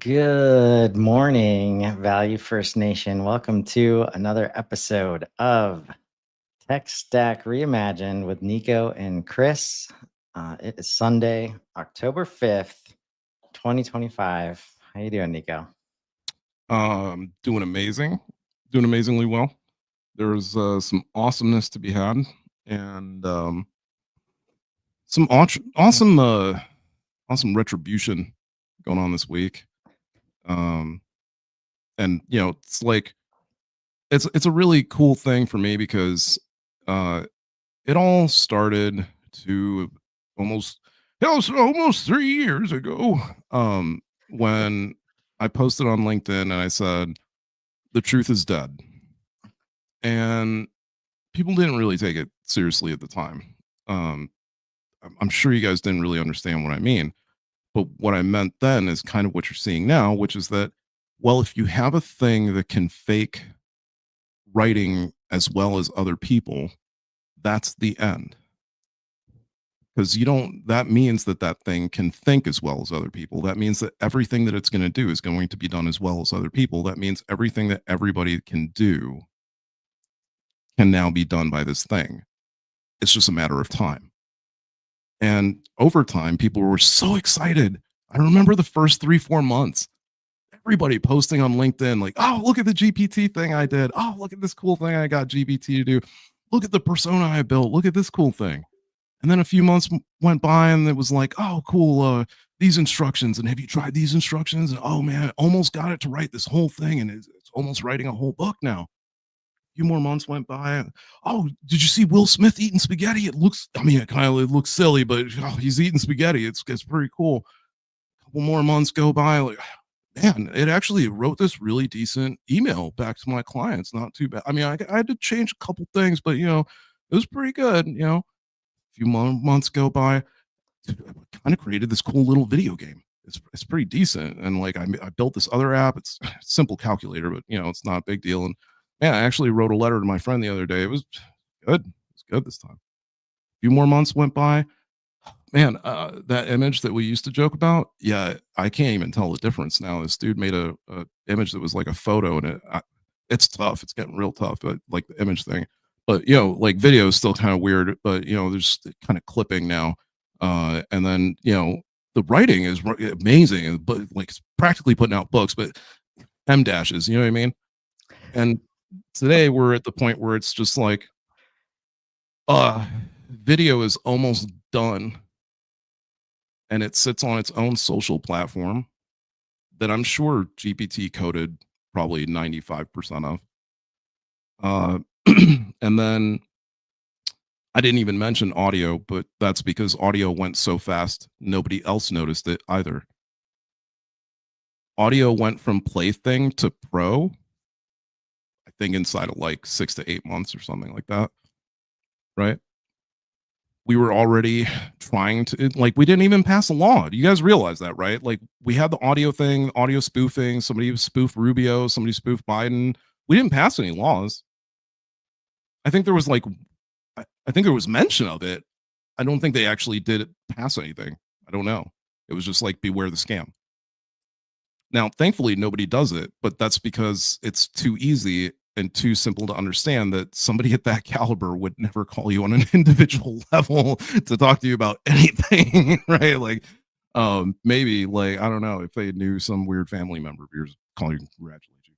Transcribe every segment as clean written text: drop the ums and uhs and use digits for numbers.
Good morning, Value First Nation. Welcome to another episode of Tech Stack Reimagined with Nico and Chris. It is Sunday, October 5th, 2025. How you doing, Nico? Doing amazingly well. There's some awesomeness to be had, and some awesome retribution going on this week. And it's like it's a really cool thing for me because it all started to almost almost 3 years ago, when I posted on LinkedIn and I said the truth is dead. And people didn't really take it seriously at the time. I'm sure you guys didn't really understand what I mean, but what I meant then is kind of what you're seeing now, which is that, well, if you have a thing that can fake writing as well as other people, that's the end. Because that means that thing can think as well as other people. That means that everything that it's going to do is going to be done as well as other people. That means everything that everybody can do can now be done by this thing. It's just a matter of time. And over time, people were so excited. I remember the first 3-4 months, everybody posting on LinkedIn, like, oh, look at the GPT thing I did. Oh, look at this cool thing I got GPT to do. Look at the persona I built. Look at this cool thing. And then a few months went by and it was like, oh, cool. These instructions. And have you tried these instructions? And oh man, I almost got it to write this whole thing. And it's almost writing a whole book now. Few more months went by. Oh, did you see Will Smith eating spaghetti? It looks silly, but he's eating spaghetti. It's pretty cool. A couple more months go by. Like, man, it actually wrote this really decent email back to my clients. Not too bad. I mean, I had to change a couple things, but it was pretty good. A few months go by. I kind of created this cool little video game. It's pretty decent. And like, I built this other app. It's a simple calculator, but it's not a big deal. And yeah, I actually wrote a letter to my friend the other day. It was good. It was good this time. A few more months went by. Man, that image that we used to joke about, yeah, I can't even tell the difference now. This dude made a image that was like a photo, and it's tough. It's getting real tough, but like the image thing. But like video is still kind of weird. But there's kind of clipping now, and then the writing is amazing, but like it's practically putting out books, but M dashes. You know what I mean? And today we're at the point where it's just like video is almost done and it sits on its own social platform that I'm sure GPT coded probably 95% of. And then I didn't even mention audio, but that's because audio went so fast nobody else noticed it either. Audio went from plaything to pro, I think inside of like 6 to 8 months or something like that. Right? We were already trying to, like, we didn't even pass a law. You guys realize that, right? Like, we had the audio thing, audio spoofing. Somebody spoofed Rubio. Somebody spoofed Biden. We didn't pass any laws. I think there was I think there was mention of it. I don't think they actually did pass anything. I don't know. It was just like, beware the scam. Now, thankfully, nobody does it, but that's because it's too easy and too simple to understand that somebody at that caliber would never call you on an individual level to talk to you about anything, right? Like, maybe, like, I don't know, if they knew some weird family member of yours, call you, congratulate you.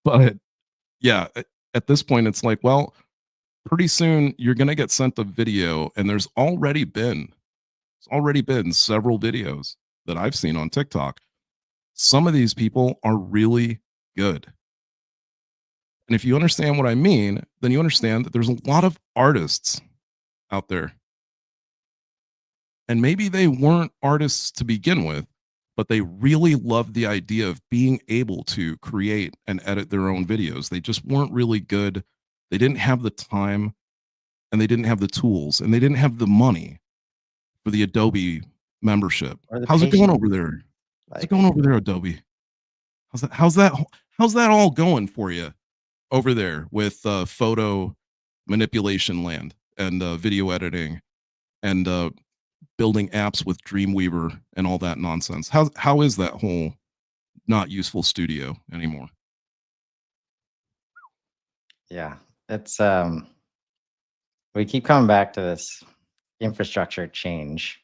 But yeah, at this point, it's like, well, pretty soon you're going to get sent a video, and there's already been several videos that I've seen on TikTok. Some of these people are really good. And if you understand what I mean, then you understand that there's a lot of artists out there And maybe they weren't artists to begin with, but they really loved the idea of being able to create and edit their own videos. They just weren't really good. They didn't have the time, and they didn't have the tools, and they didn't have the money for the Adobe membership. or the How's it going patience. over there? How's it Like, going over there, Adobe? How's that all going for you over there with photo manipulation land and video editing and building apps with Dreamweaver and all that nonsense? How is that whole not useful studio anymore? yeah, it's we keep coming back to this infrastructure change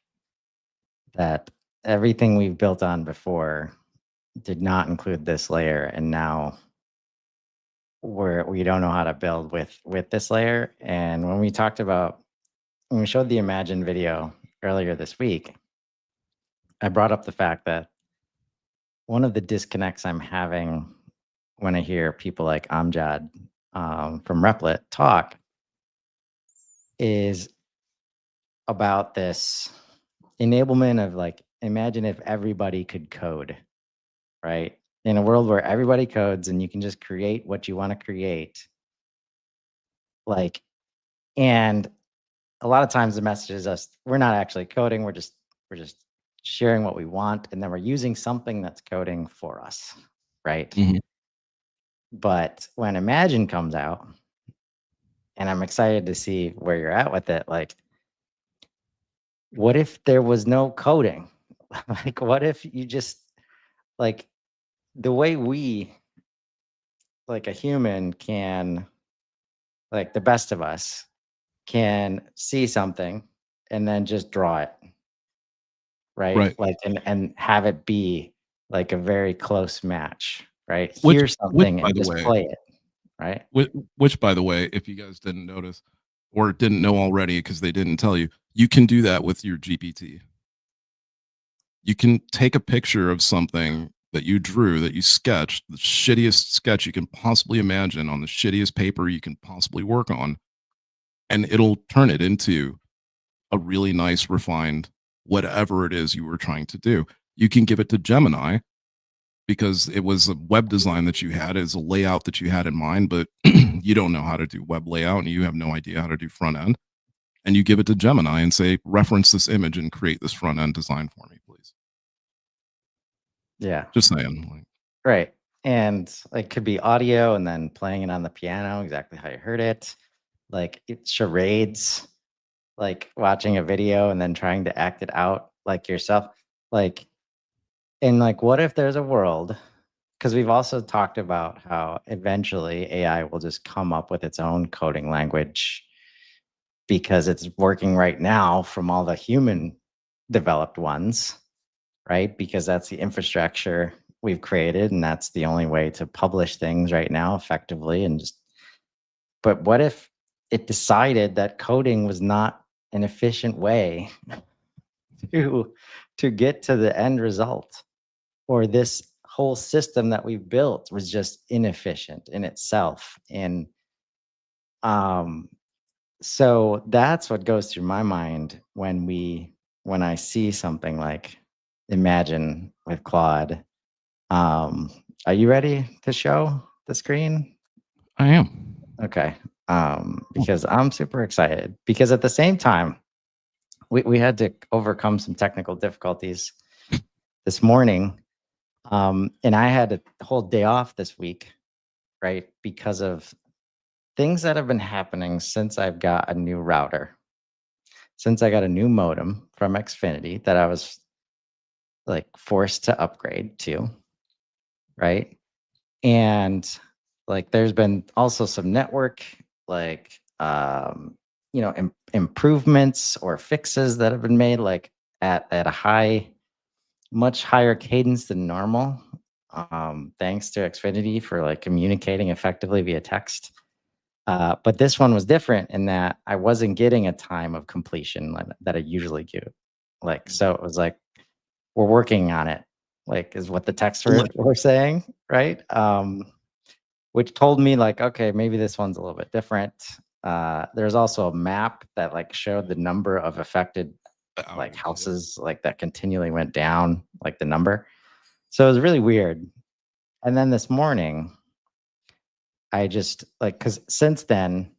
that everything we've built on before did not include this layer, and now we don't know how to build with this layer. And when we showed the Imagine video earlier this week, I brought up the fact that one of the disconnects I'm having when I hear people like Amjad from Replit talk is about this enablement of like, imagine if everybody could code, right? In a world where everybody codes and you can just create what you want to create, like, and a lot of times the message is us, we're not actually coding, we're just sharing what we want, and then we're using something that's coding for us, right? Mhm. But when Imagine comes out, and I'm excited to see where you're at with it, like, what if there was no coding? Like, what if you just, like, the way we, like a human can, like the best of us, can see something and then just draw it, right? Right. Like, and have it be like a very close match, right? Which Hear which something by and the way, display it, right? which by the way, if you guys didn't notice or didn't know already because they didn't tell you, you can do that with your GPT. You can take a picture of something that you drew, that you sketched, the shittiest sketch you can possibly imagine on the shittiest paper you can possibly work on, and it'll turn it into a really nice, refined whatever it is you were trying to do. You can give it to Gemini because it was a web design that you had, as a layout that you had in mind, but you don't know how to do web layout and you have no idea how to do front end. And you give it to Gemini and say, reference this image and create this front end design for me, please. Yeah, Just saying. Like, right. And it could be audio and then playing it on the piano exactly how you heard it. Like it's charades, like watching a video and then trying to act it out like yourself. Like, and like, what if there's a world? Because we've also talked about how eventually AI will just come up with its own coding language because it's working right now from all the human developed ones, right? Because that's the infrastructure we've created, and that's the only way to publish things right now effectively. And just, but what if it decided that coding was not an efficient way to get to the end result, or this whole system that we've built was just inefficient in itself? And um so that's what goes through my mind when I see something like Imagine with Claude. um are you ready to show the screen? I am. Okay. Cool. Because I'm super excited, because at the same time we had to overcome some technical difficulties this morning. And I had a whole day off this week, right? Because of things that have been happening since I've got a new router, since I got a new modem from Xfinity that I was like forced to upgrade to, right? And like there's been also some network, like improvements or fixes that have been made, like at a much higher cadence than normal. Thanks to Xfinity for like communicating effectively via text. But this one was different in that I wasn't getting a time of completion that I usually do. Like, so it was like, we're working on it, like, is what the texts were saying, right? Which told me like, okay, maybe this one's a little bit different. There's also a map that like showed the number of affected The like outage, yep. houses like that continually went down, like the number. So it was really weird. And then this morning, I just like, because since then,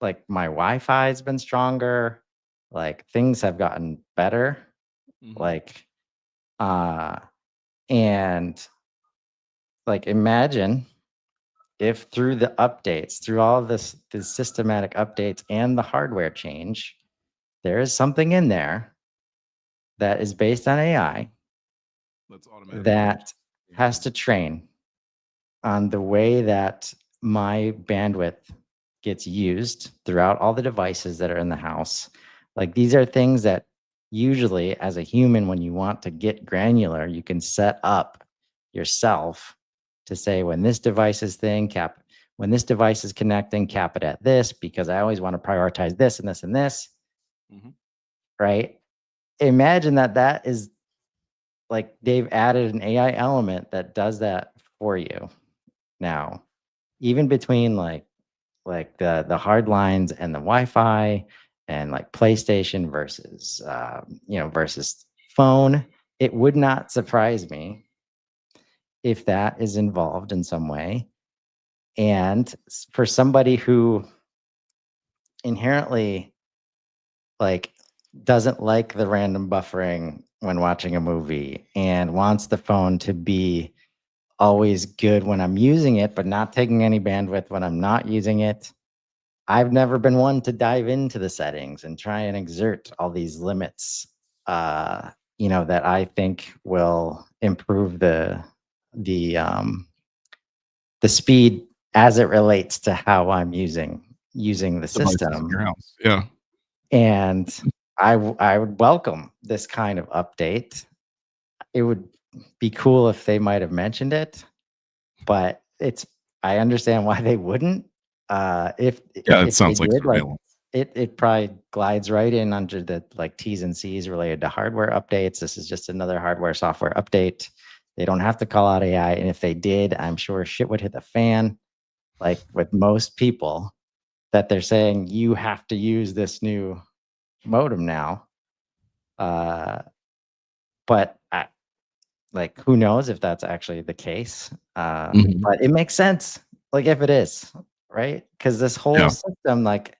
like my Wi-Fi has been stronger, like things have gotten better, Mhm. like, uh, and like imagine if through the updates, through all of this, the systematic updates and the hardware change, there is something in there that is based on AI That's automatically that has adjusting. to train on the way that my bandwidth gets used throughout all the devices that are in the house. Like these are things that usually, as a human, when you want to get granular, you can set up yourself to say, when this device is thing, cap, when this device is connecting, cap it at this, because I always want to prioritize this and this and this, Mhm. right? Imagine that that is like they've added an AI element that does that for you now, even between like the hard lines and the Wi-Fi and like PlayStation versus versus phone. It would not surprise me if that is involved in some way. And for somebody who inherently like doesn't like the random buffering when watching a movie and wants the phone to be always good when I'm using it, but not taking any bandwidth when I'm not using it. I've never been one to dive into the settings and try and exert all these limits, that I think will improve the um, the speed as it relates to how I'm using the Devices in your system. house. Yeah. And I would welcome this kind of update. It would be cool if they might have mentioned it, but I understand why they wouldn't. Yeah, it If they sounds like did, like surveillance. it probably glides right in under the like T's and C's related to hardware updates. This is just another hardware software update. They don't have to call out AI, and if they did, I'm sure shit would hit the fan. Like with most people, that they're saying you have to use this new modem now. Uh, but like who knows if that's actually the case, Mhm. but it makes sense, like if it is, right? Because this whole Yeah. system, like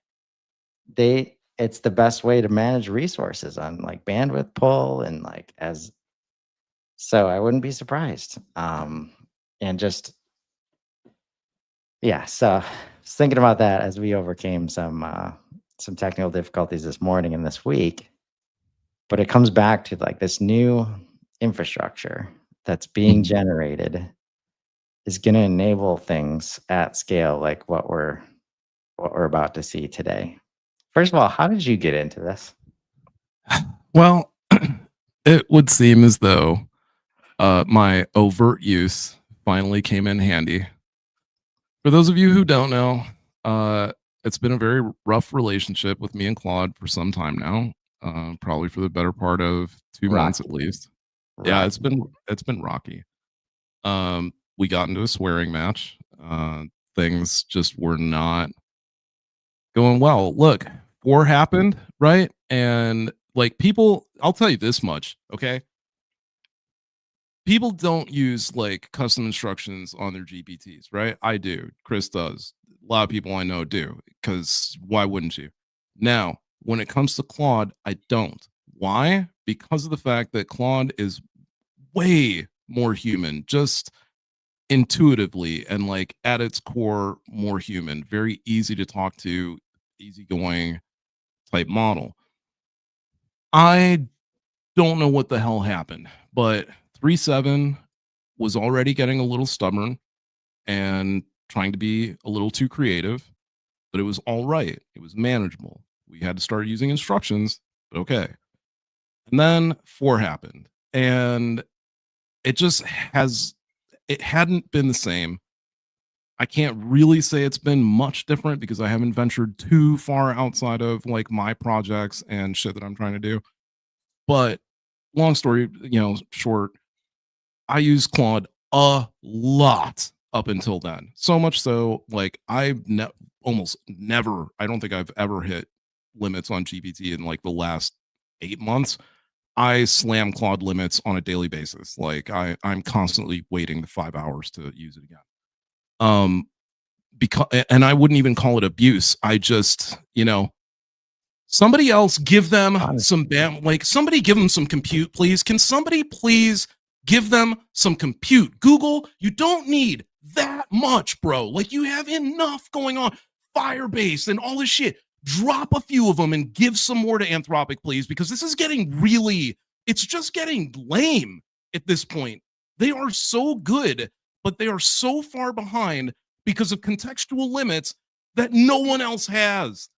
it's the best way to manage resources on like bandwidth pull and like as so I wouldn't be surprised. And just yeah, so I was thinking about that as we overcame some technical difficulties this morning and this week, but it comes back to like this new infrastructure that's being Mhm. generated is going to enable things at scale like what we're about to see today. First of all, how did you get into this? Well, it would seem as though, my overt use finally came in handy. For those of you who don't know, uh, it's been a very rough relationship with me and Claude for some time now, probably for the better part of 2 months at Rocky, least. Yeah, Rocky. it's been rocky. We got into a swearing match. Things just were not going well. Look, war happened, right? And like people, I'll tell you this much, okay? People don't use like custom instructions on their GPTs, right? I do. Chris does. A lot of people I know do, because why wouldn't you? Now, when it comes to Claude, I don't. Why? Because of the fact that Claude is way more human, just intuitively and like at its core, more human, very easy to talk to, easygoing type model. I don't know what the hell happened, but 3.7 was already getting a little stubborn and trying to be a little too creative, but it was all right. It was manageable. We had to start using instructions, but okay. And then 4 happened, and it just it hadn't been the same. I can't really say it's been much different because I haven't ventured too far outside of like my projects and shit that I'm trying to do. But long story, short, I use Claude a lot up until then. So much so, like almost never. I don't think I've ever hit limits on GPT in like the last 8 months, I slam Claude limits on a daily basis. Like I'm constantly waiting the 5 hours to use it again. Because, and I wouldn't even call it abuse. I just, somebody else give them some somebody give them some compute, please. Can somebody please give them some compute? Google, you don't need that much, bro. Like, you have enough going on. Firebase and all this shit. Drop a few of them and give some more to Anthropic, please, because this is getting it's just getting lame at this point. They are so good, but they are so far behind because of contextual limits that no one else has.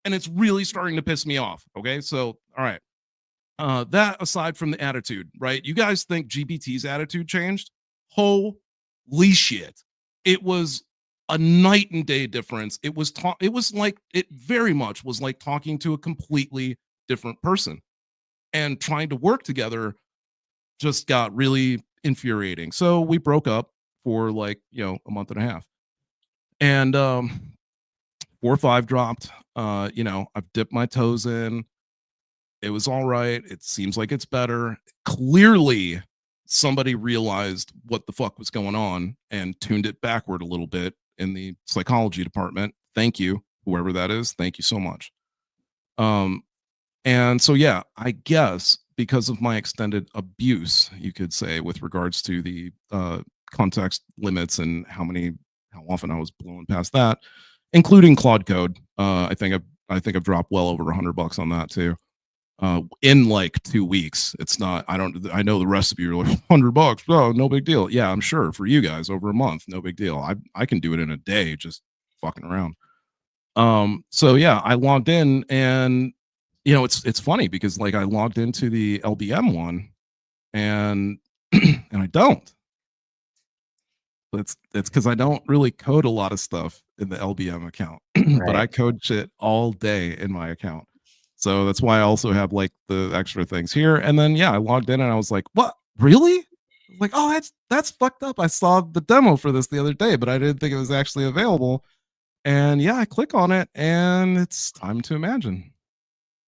And it's really starting to piss me off. Okay. So, all right. That aside from the attitude, right? You guys think GPT's attitude changed? Holy shit. It was a night and day difference. It was very much was like talking to a completely different person, and trying to work together just got really infuriating. So we broke up for like, a month and a half. And 4.5 dropped. I've dipped my toes in. It was all right. It seems like it's better. Clearly, somebody realized what the fuck was going on and tuned it backward a little bit in the psychology department. Thank you, whoever that is. Thank you so much. And so, yeah, I guess because of my extended abuse, you could say, with regards to the context limits and how often I was blowing past that, including Claude Code. I think I've dropped well over $100 on that too. In like 2 weeks. It's not, I know the rest of you are like $100. Oh, no big deal. Yeah, I'm sure for you guys over a month, no big deal. I can do it in a day, just fucking around. So yeah, I logged in, and it's funny because like I logged into the LBM one and and I don't. It's because I don't really code a lot of stuff in the LBM account, but I code shit all day in my account. So that's why I also have like the extra things here. And then yeah, I logged in and I was like, what? Really? Like, oh, that's fucked up. I saw the demo for this the other day, but I didn't think it was actually available. And yeah, I click on it and it's time to imagine.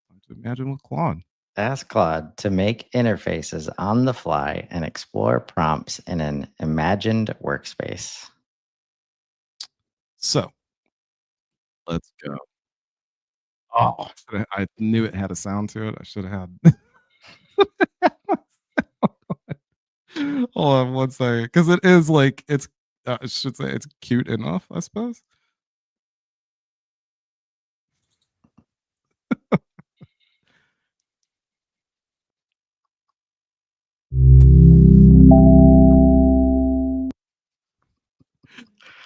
Time to imagine with Claude. Ask Claude to make interfaces on the fly and explore prompts in an imagined workspace. So let's go. Oh, I knew it had a sound to it. I should have had. Hold on one second, because it is like I should say it's cute enough, I suppose.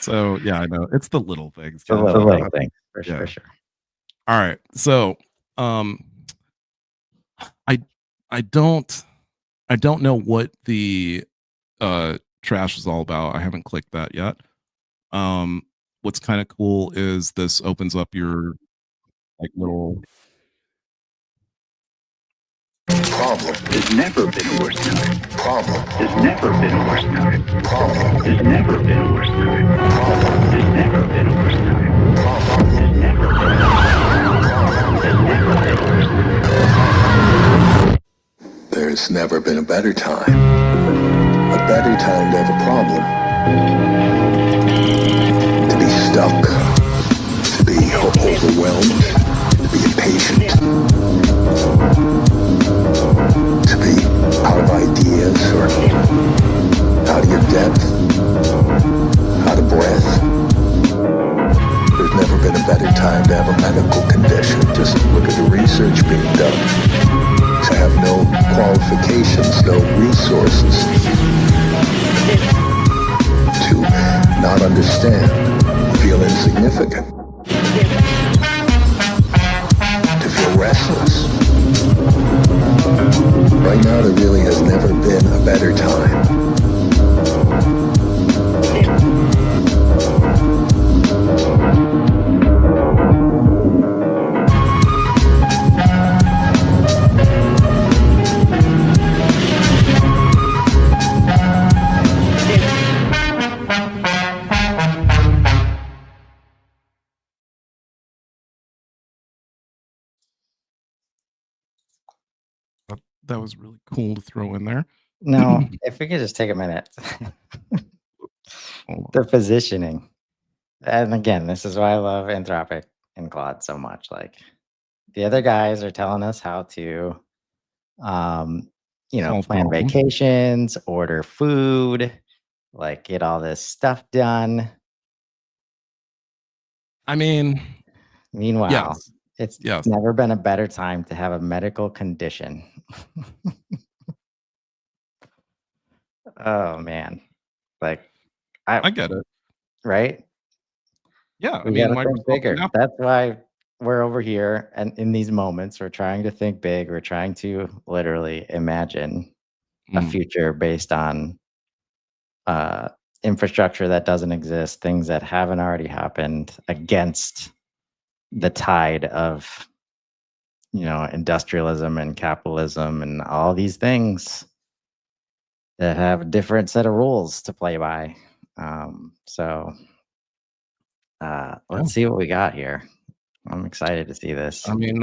So yeah, I know it's the little things. The little thing for sure. All right, so I don't know what the trash is all about. I haven't clicked that yet. What's kind of cool is this opens up your like little problem. There's never been a worse time. Problem. There's never been a worse time. Problem. There's never been a worse time. Problem. There's never been a worse time. Problem. There's never been a worse time. There's never been a worse time. There's never been a better time. A better time to have a problem. To be stuck. To be overwhelmed. To be impatient. To be out of ideas or out of your depth, out of breath. There's never been a better time to have a medical condition. Just look at the research being done. To have no qualifications, no resources. To not understand, feel insignificant. To feel restless. Right now, there really has never been a better time. that was really cool to throw in there. No, if we could just take a minute. The positioning. And again, this is why I love Anthropic and Claude so much. Like the other guys are telling us how to, Solve plan problems. vacations, order food, like get all this stuff done. I mean, Meanwhile, yes. it's Yes. never been a better time to have a medical condition. Oh man. Like I get it. right? Yeah. I We mean, gotta think Microsoft and bigger. Apple. That's why we're over here, and in these moments, we're trying to think big. We're trying to literally imagine a future based on infrastructure that doesn't exist, things that haven't already happened, against the tide of industrialism and capitalism and all these things that have a different set of rules to play by. Let's see what we got here. I'm excited to see this. I mean,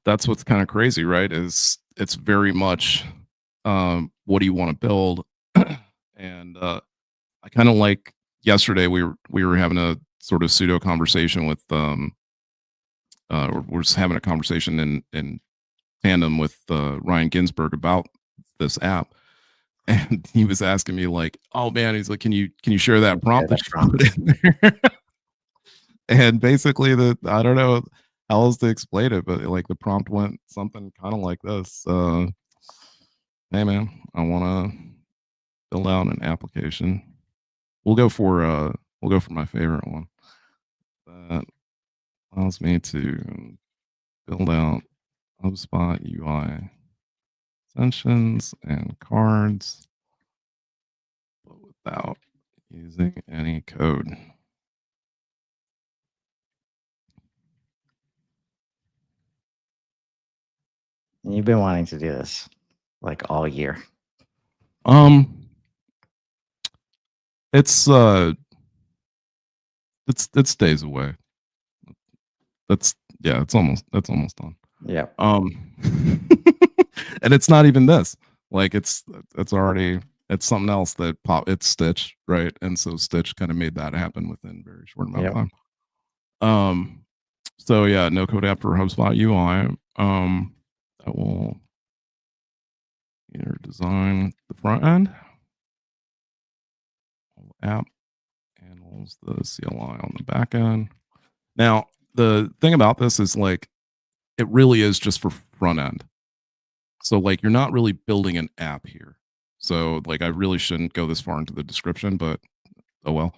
that's what's kind of crazy, right? Is it's very much what do you want to build? And I kind of like yesterday we were having a sort of pseudo conversation with we're just having a conversation in tandem with Ryan Ginsberg about this app. And he was asking me like, "Oh man," he's like, "Can you share that prompt that you put in there?" And basically, I don't know how else to explain it, but like the prompt went something kind of like this: "Hey man, I want to build out an application. We'll go for my favorite one that allows me to build out HubSpot UI extensions and cards, but without using any code." You've been wanting to do this like all year. It's days away. That's almost done. Yeah. And it's not even this. Like it's already, it's something else that it's Stitch, right? And so Stitch kind of made that happen within a very short amount of time. So yeah, no code app for HubSpot UI. I will either design the front end, app handles the CLI on the back end. Now, the thing about this is like, it really is just for front end. So like, you're not really building an app here. So like, I really shouldn't go this far into the description, but oh well.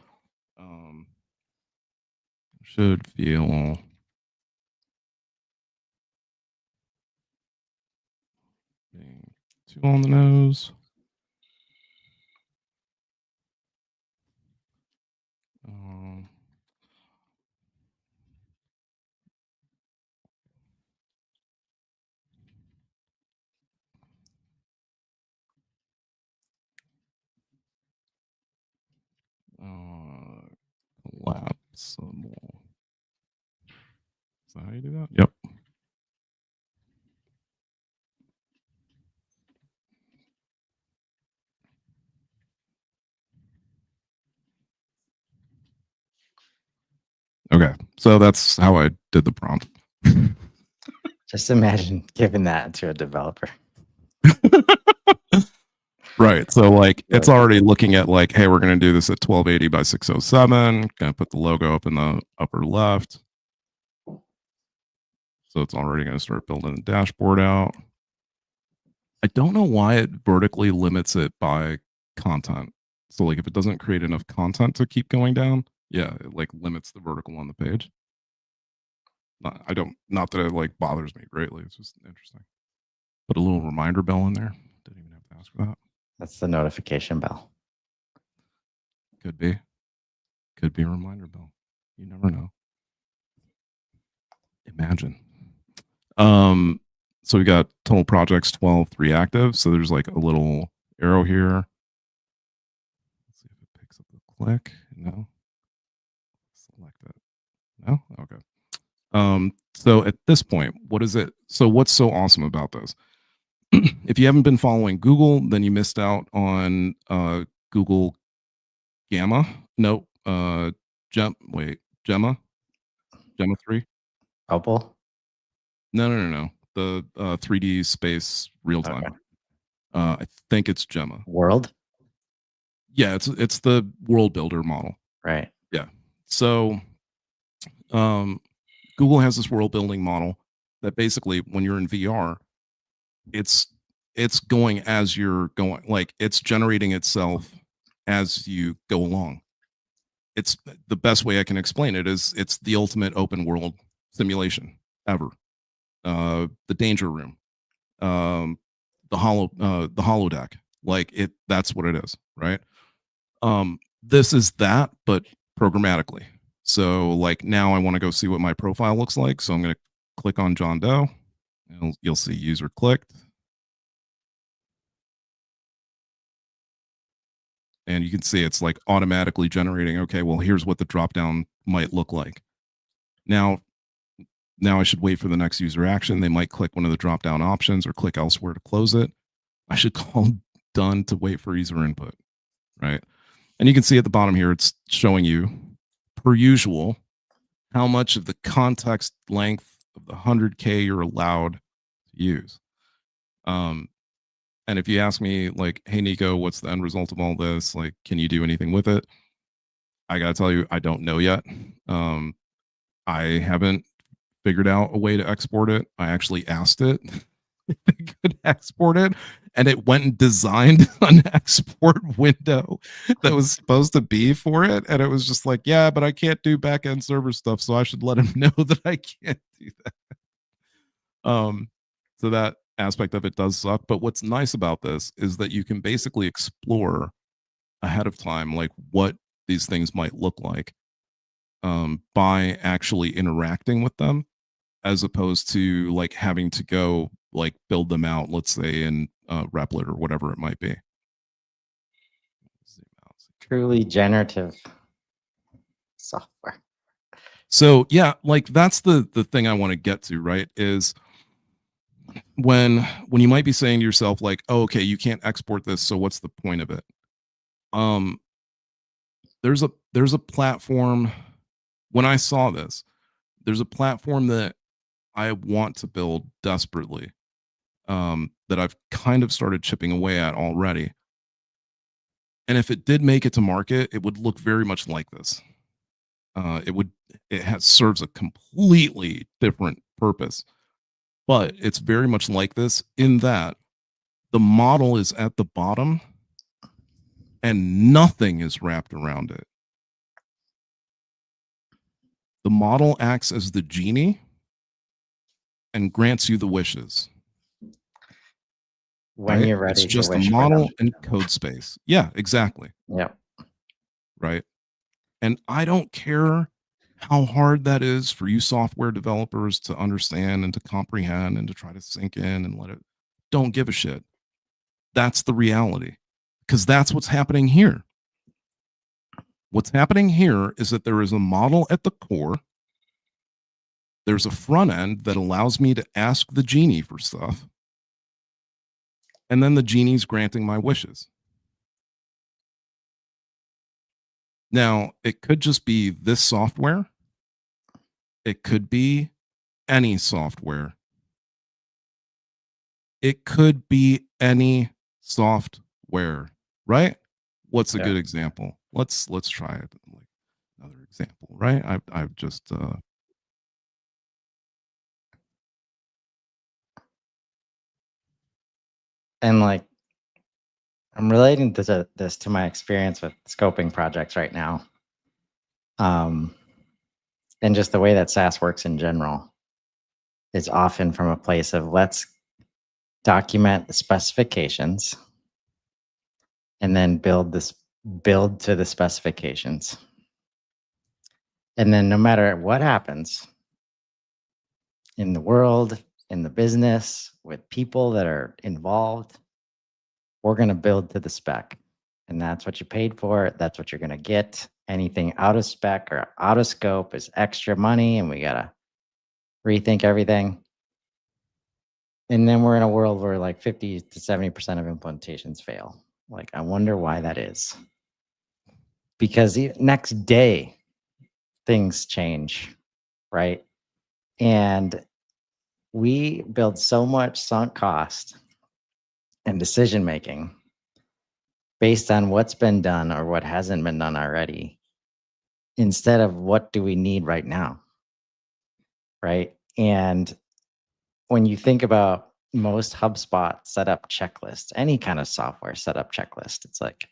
Should feel being too on the nose. Collapsible. Is that how you do that? Yep. Okay, so that's how I did the prompt. Just imagine giving that to a developer. Right. So like it's already looking at like, hey, we're going to do this at 1280 by 607. Going to put the logo up in the upper left. So it's already going to start building the dashboard out. I don't know why it vertically limits it by content. So like if it doesn't create enough content to keep going down, yeah, it like limits the vertical on the page. Not that it like bothers me greatly. It's just interesting. Put a little reminder bell in there. Didn't even have to ask for that. That's the notification bell. Could be a reminder bell. You never know. Imagine. So we got total projects 12, 3 active. So there's like a little arrow here. Let's see if it picks up the click. No. Select it. No? Okay. So at this point, what is it? So what's so awesome about this? if you haven't been following Google, then you missed out on Google Gamma. No, Gemma 3. Opal. No. The 3D space real time. Okay. I think it's Gemma. World. Yeah, it's the world builder model. Right. Yeah. So Google has this world building model that basically when you're in VR, it's going as you're going, like it's generating itself as you go along. It's the best way I can explain it is it's the ultimate open world simulation ever. The danger room, the holodeck, like it, that's what it is, right? This is that, but programmatically. So like now I want to go see what my profile looks like. So I'm going to click on John Doe. And you'll see user clicked. And you can see it's like automatically generating, okay, well, here's what the dropdown might look like. Now I should wait for the next user action. They might click one of the drop-down options or click elsewhere to close it. I should call done to wait for user input, right? And you can see at the bottom here, it's showing you, per usual, how much of the context length of the 100K you're allowed to use. And if you ask me, like, hey, Nico, what's the end result of all this? Like, can you do anything with it? I got to tell you, I don't know yet. I haven't figured out a way to export it. I actually asked it if it could export it, and it went and designed an export window that was supposed to be for it. And it was just like, yeah, but I can't do backend server stuff, so I should let him know that I can't do that. So that aspect of it does suck. But what's nice about this is that you can basically explore ahead of time, like what these things might look like, by actually interacting with them, as opposed to like having to go like build them out, let's say in Replit or whatever it might be. Truly generative software. So yeah, like that's the thing I want to get to, right? Is when you might be saying to yourself, like, oh, okay, you can't export this, so what's the point of it? There's a platform. When I saw this, there's a platform that I want to build desperately, that I've kind of started chipping away at already. And if it did make it to market, it would look very much like this. It serves a completely different purpose, but it's very much like this in that the model is at the bottom and nothing is wrapped around it. The model acts as the genie and grants you the wishes. When right? you're ready It's to just a wish for model them. and code space. Yeah, exactly. Yep. Right. And I don't care how hard that is for you software developers to understand and to comprehend and to try to sink in and let it. Don't give a shit. That's the reality, because that's what's happening here. What's happening here is that there is a model at the core. There's a front end that allows me to ask the genie for stuff. And then the genie's granting my wishes. Now, it could just be this software. It could be any software. It could be any software, right? What's a good example? Let's try it. Like another example, right? I've just And like, I'm relating this to my experience with scoping projects right now. And just the way that SaaS works in general is often from a place of let's document the specifications and then build to the specifications. And then no matter what happens in the world, in the business, with people that are involved, we're going to build to the spec. And that's what you paid for. That's what you're going to get. Anything out of spec or out of scope is extra money, and we got to rethink everything. And then we're in a world where like 50 to 70% of implementations fail. Like, I wonder why that is. Because the next day, things change, right? And we build so much sunk cost and decision making based on what's been done or what hasn't been done already, instead of what do we need right now, right? And when you think about most HubSpot setup checklist, any kind of software setup checklist, it's like,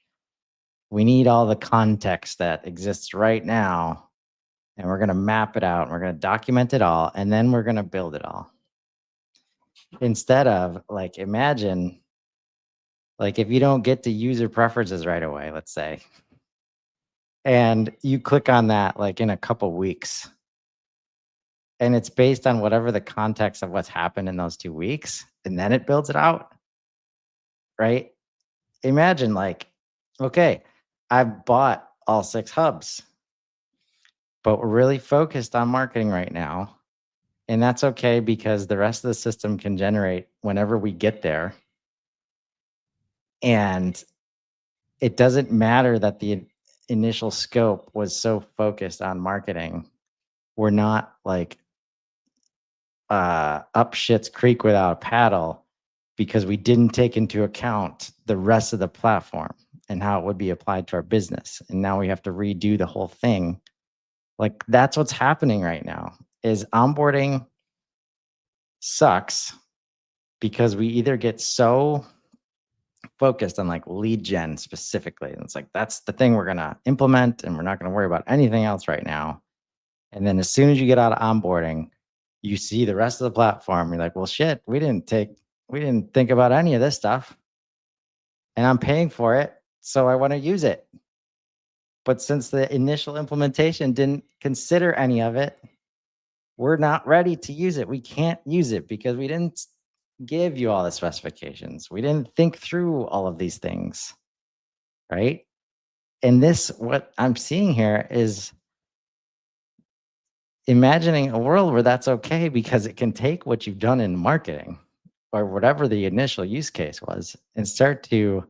we need all the context that exists right now, and we're going to map it out, and we're going to document it all, and then we're going to build it all. Instead of, like, imagine, like, if you don't get to user preferences right away, let's say, and you click on that like in a couple weeks, and it's based on whatever the context of what's happened in those 2 weeks, and then it builds it out, right? Imagine, like, okay, I've bought all 6 hubs, but we're really focused on marketing right now. And that's okay, because the rest of the system can generate whenever we get there. And it doesn't matter that the initial scope was so focused on marketing. We're not like up shit's creek without a paddle, because we didn't take into account the rest of the platform and how it would be applied to our business. And now we have to redo the whole thing. Like, that's what's happening right now, is onboarding sucks because we either get so focused on like lead gen specifically, and it's like, that's the thing we're going to implement, and we're not going to worry about anything else right now. And then as soon as you get out of onboarding, you see the rest of the platform, you're like, well, shit, we didn't think about any of this stuff, and I'm paying for it, so I want to use it. But since the initial implementation didn't consider any of it, we're not ready to use it. We can't use it because we didn't give you all the specifications. We didn't think through all of these things, right? And this, what I'm seeing here is imagining a world where that's okay, because it can take what you've done in marketing or whatever the initial use case was and start to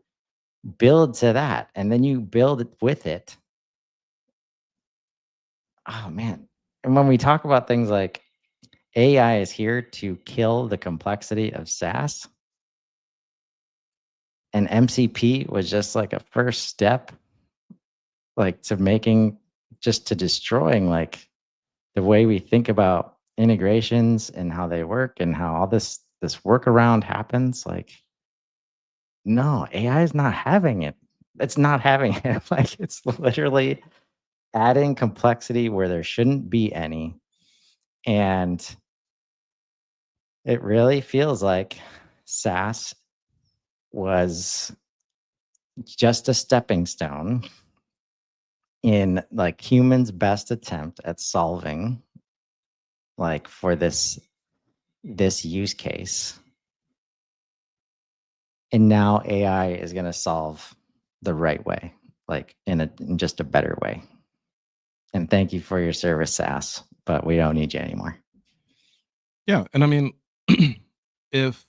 build to that. And then you build it with it. Oh, man. And when we talk about things like AI is here to kill the complexity of SaaS, and MCP was just like a first step, like to destroying like the way we think about integrations and how they work and how all this workaround happens. Like, no, AI is not having it. It's not having it. Like, it's literally adding complexity where there shouldn't be any. And it really feels like SaaS was just a stepping stone in like humans' best attempt at solving like for this use case. And now AI is going to solve the right way, like in just a better way. And thank you for your service, SaaS, but we don't need you anymore. Yeah, and I mean, if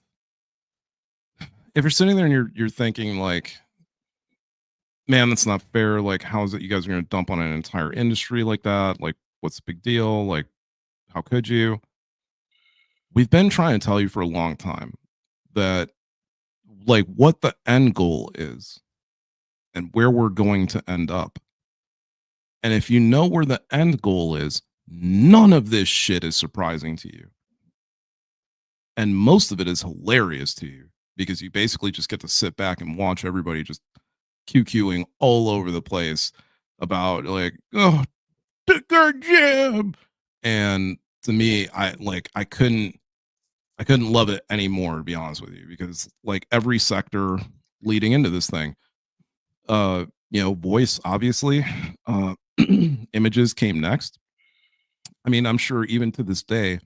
you're sitting there and you're thinking like, man, that's not fair. Like, how is it you guys are going to dump on an entire industry like that? Like, what's the big deal? Like, how could you? We've been trying to tell you for a long time that like what the end goal is and where we're going to end up. And if you know where the end goal is, none of this shit is surprising to you. And most of it is hilarious to you, because you basically just get to sit back and watch everybody just QQing all over the place about like, oh, pick our jam. And to me, I couldn't love it anymore, to be honest with you, because like every sector leading into this thing, voice, obviously, images came next. I mean, I'm sure even to this day,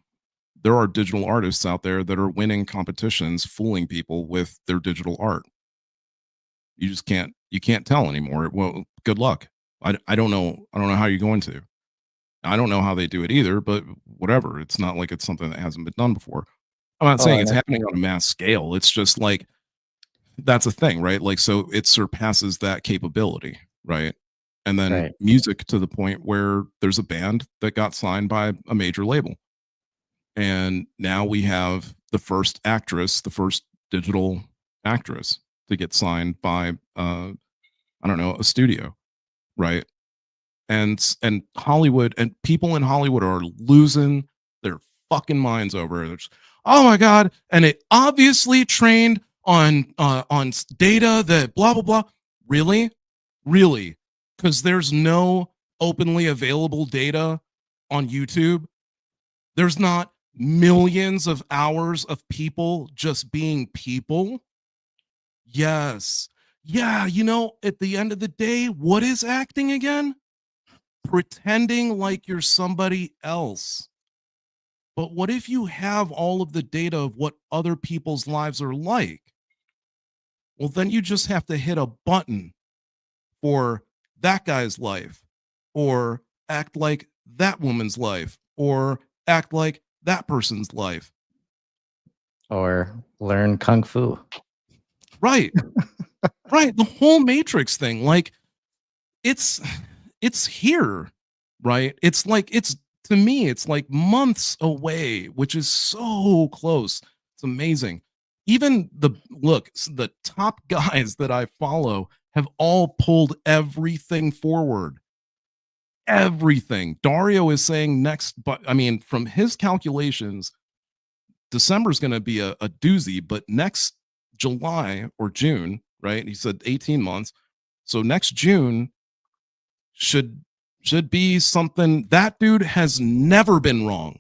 there are digital artists out there that are winning competitions, fooling people with their digital art. You just can't tell anymore. Well, good luck. I don't know how you're going to. I don't know how they do it either, but whatever. It's not like it's something that hasn't been done before. I'm not Oh, saying I it's know. happening on a mass scale. It's just like, that's a thing, right? Like, so it surpasses that capability, right? And then Right. music to the point where there's a band that got signed by a major label. And now we have the first digital actress to get signed by, I don't know, a studio, right? And Hollywood and people in Hollywood are losing their fucking minds over it. They're just, oh my god! And it obviously trained on data that blah blah blah. Really, really, because there's no openly available data on YouTube. There's not millions of hours of people just being people. Yes. Yeah, at the end of the day, what is acting again? Pretending like you're somebody else. But what if you have all of the data of what other people's lives are like? Well, then you just have to hit a button for that guy's life, or act like that woman's life, or act like that person's life. Or learn kung fu. Right. Right. The whole Matrix thing, like, it's here, right? It's like, to me, it's like months away, which is so close. It's amazing. Even the top guys that I follow have all pulled everything forward. Everything. Dario is saying next, but I mean, from his calculations, December's going to be a doozy, but next July or June, right? He said 18 months. So next June should be something. That dude has never been wrong.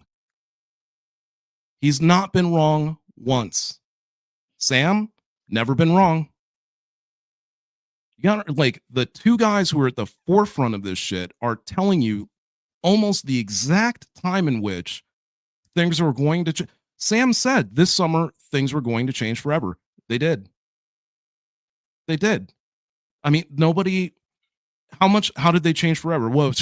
He's not been wrong once. Sam, never been wrong. You got, like, the two guys who are at the forefront of this shit are telling you almost the exact time in which things are going to Sam said this summer things were going to change forever. They did. They did. I mean, how did they change forever? Well,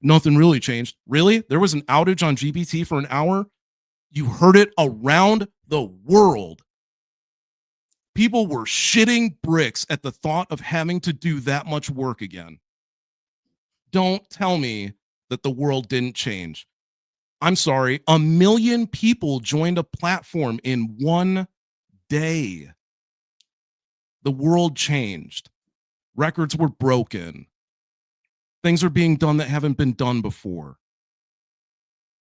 nothing really changed. Really? There was an outage on GBT for an hour? You heard it around the world. People were shitting bricks at the thought of having to do that much work again. Don't tell me that the world didn't change. I'm sorry, 1 million people joined a platform in one day. The world changed. Records were broken. Things are being done that haven't been done before.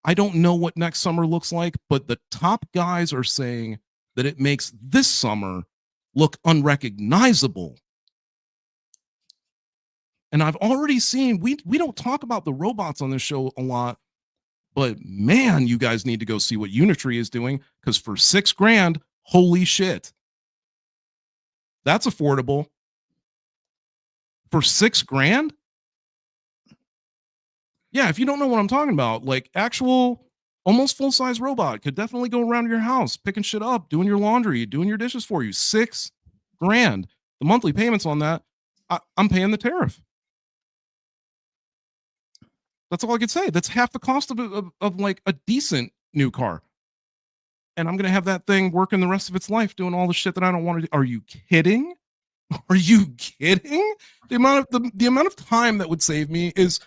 I don't know what next summer looks like, but the top guys are saying that it makes this summer look unrecognizable. And I've already seen, we don't talk about the robots on this show a lot, but man, you guys need to go see what Unitree is doing, because for $6,000, holy shit. That's affordable. For $6,000? Yeah, if you don't know what I'm talking about, like, actual almost full-size robot could definitely go around your house, picking shit up, doing your laundry, doing your dishes for you. $6,000. The monthly payments on that, I'm paying the tariff. That's all I could say. That's half the cost of like a decent new car. And I'm going to have that thing working the rest of its life doing all the shit that I don't want to do. Are you kidding? Are you kidding? The amount of time that would save me is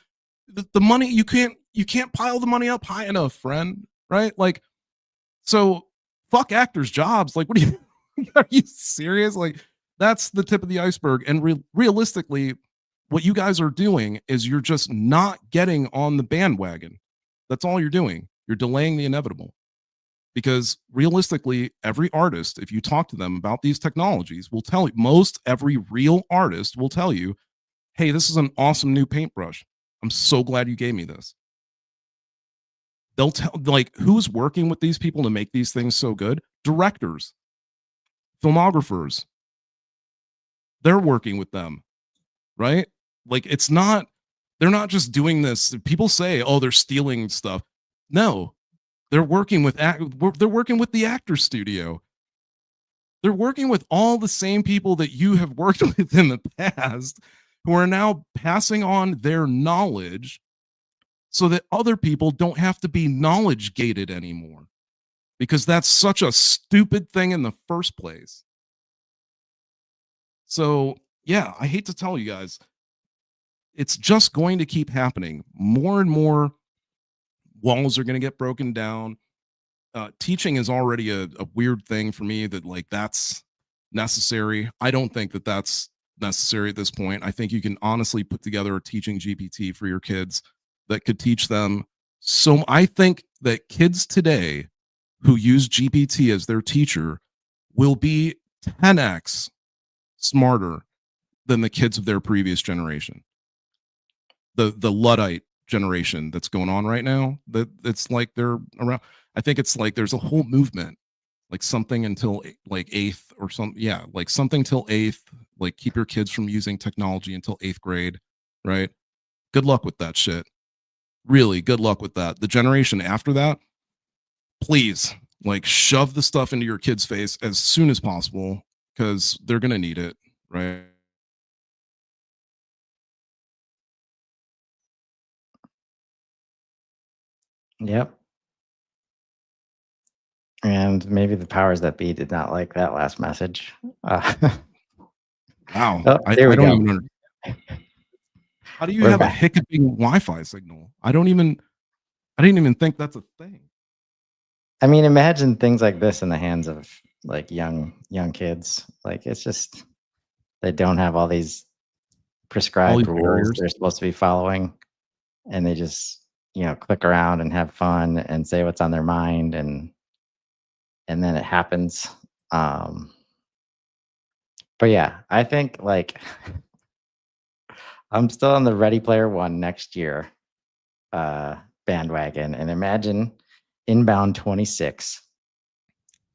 the money. You can't pile the money up high enough, friend. Right? Like, so fuck actors' jobs. Like, what are you serious? Like, that's the tip of the iceberg. And realistically, what you guys are doing is you're just not getting on the bandwagon. That's all you're doing. You're delaying the inevitable. Because realistically, every artist, if you talk to them about these technologies, will tell you, every real artist will tell you, hey, this is an awesome new paintbrush. I'm so glad you gave me this. They'll tell, like, who's working with these people to make these things so good? Directors, filmographers. They're working with them, right? Like, they're not just doing this. People say, oh, they're stealing stuff. No, they're working with the actor studio. They're working with all the same people that you have worked with in the past, who are now passing on their knowledge so that other people don't have to be knowledge gated anymore. because that's such a stupid thing in the first place. So, yeah, I hate to tell you guys, it's just going to keep happening. More and more walls are going to get broken down. Teaching is already a weird thing for me that like that's necessary. I don't think that that's necessary at this point. I think you can honestly put together a teaching GPT for your kids that could teach them. So I think that kids today who use GPT as their teacher will be 10x smarter than the kids of their previous generation. The Luddite generation that's going on right now, that it's like they're around. I think it's like there's a whole movement, like something until like 8th or something. Yeah, like something till 8th, like keep your kids from using technology until 8th grade, right? Good luck with that shit. Really, good luck with that. The generation after that, please, like shove the stuff into your kids' face as soon as possible because they're going to need it, right? Yep. And maybe the powers that be did not like that last message. Wow. Oh, I there we don't go. even understand. How do you We're have back. a hiccuping Wi-Fi signal? I didn't even think that's a thing. I mean, imagine things like this in the hands of like young kids. Like it's just they don't have all these prescribed rules barriers. they're supposed to be following, and they just click around and have fun and say what's on their mind, and then it happens. But yeah, I think like I'm still on the Ready Player One next year bandwagon, and imagine Inbound 26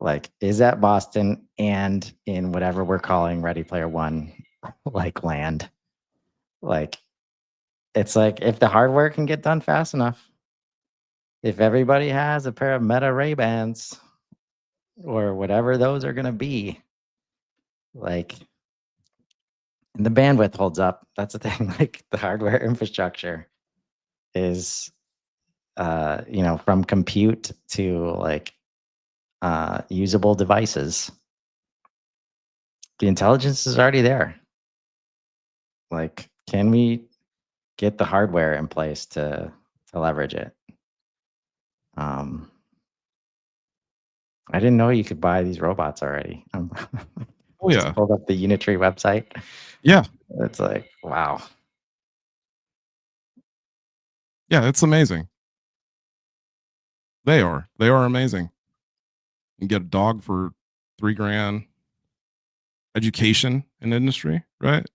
like is at Boston and in whatever we're calling Ready Player One like land. Like it's like if the hardware can get done fast enough, if everybody has a pair of Meta Ray-Bans or whatever those are going to be, like, and the bandwidth holds up. That's the thing. Like the hardware infrastructure is, from compute to like usable devices. The intelligence is already there. Like, can we get the hardware in place to leverage it? I didn't know you could buy these robots already. Oh yeah. Pulled up the Unitree website. Yeah. It's like, wow. Yeah, it's amazing. They are amazing. You get a dog for $3,000. Education and industry, right?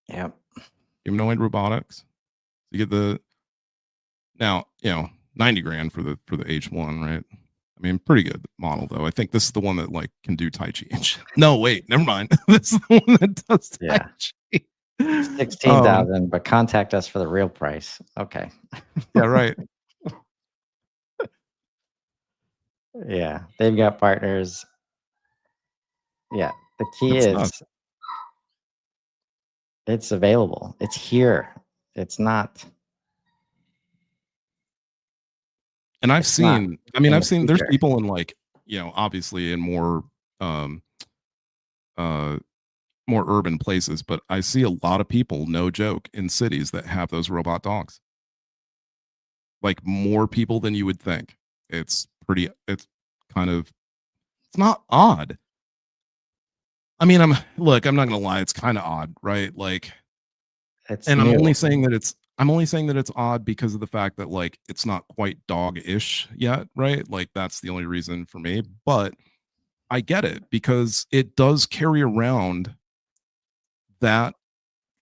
Yep. Humanoid robotics. You get the now, $90,000 for the H1, right? I mean, pretty good model though. I think this is the one that like can do Tai Chi. No, wait, never mind. This is the one that does Tai Chi. 16,000, but contact us for the real price. Okay. Yeah, right. Yeah, they've got partners. Yeah, the key It's is nuts. it's available. It's here. It's not. And I've seen, there's future. people in like, obviously in more more urban places, but I see a lot of people, no joke, in cities that have those robot dogs. Like more people than you would think. It's not odd. I mean, I'm not gonna lie, it's kind of odd, right? Like, I'm only saying that it's odd because of the fact that like it's not quite dog-ish yet, right? Like that's the only reason for me. But I get it because it does carry around that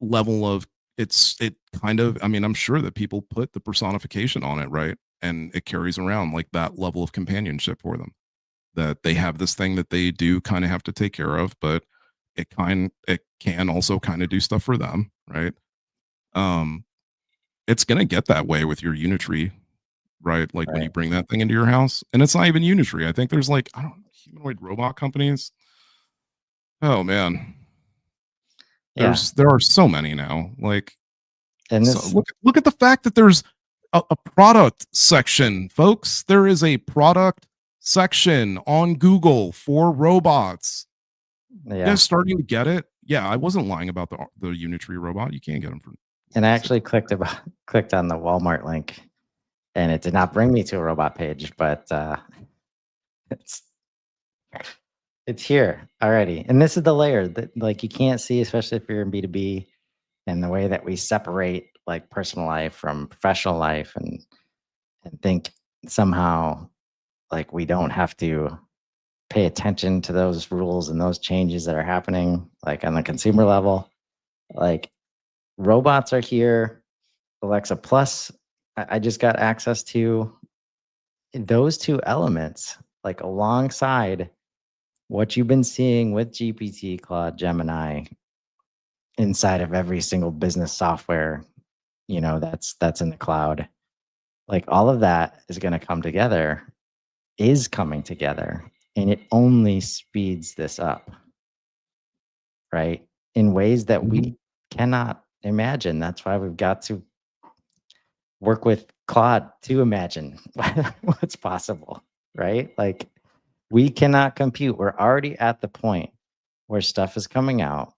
level of I'm sure that people put the personification on it, right? And it carries around like that level of companionship for them, that they have this thing that they do kind of have to take care of, but it can also kind of do stuff for them, right? It's gonna get that way with your Unitree, right? Like when you bring that thing into your house, and it's not even Unitree. I think there's like humanoid robot companies. Oh man, there are so many now. Like, and look at the fact that there's a product section, folks. There is a product section on Google for robots. You Yeah. guys starting to get it? Yeah, I wasn't lying about the Unitree robot. You can't get them for. And I actually clicked on the Walmart link, and it did not bring me to a robot page, but it's here already. And this is the layer that like you can't see, especially if you're in B2B, and the way that we separate like personal life from professional life, and think somehow like we don't have to pay attention to those rules and those changes that are happening like on the consumer level. Like robots are here. Alexa Plus, I just got access to those two elements, like alongside what you've been seeing with GPT, Claude, Gemini, inside of every single business software, that's in the cloud. Like all of that is going to come together, is coming together, and it only speeds this up, right? In ways that we cannot imagine. That's why we've got to work with Claude to imagine what's possible, right? Like we cannot compute. We're already at the point where stuff is coming out.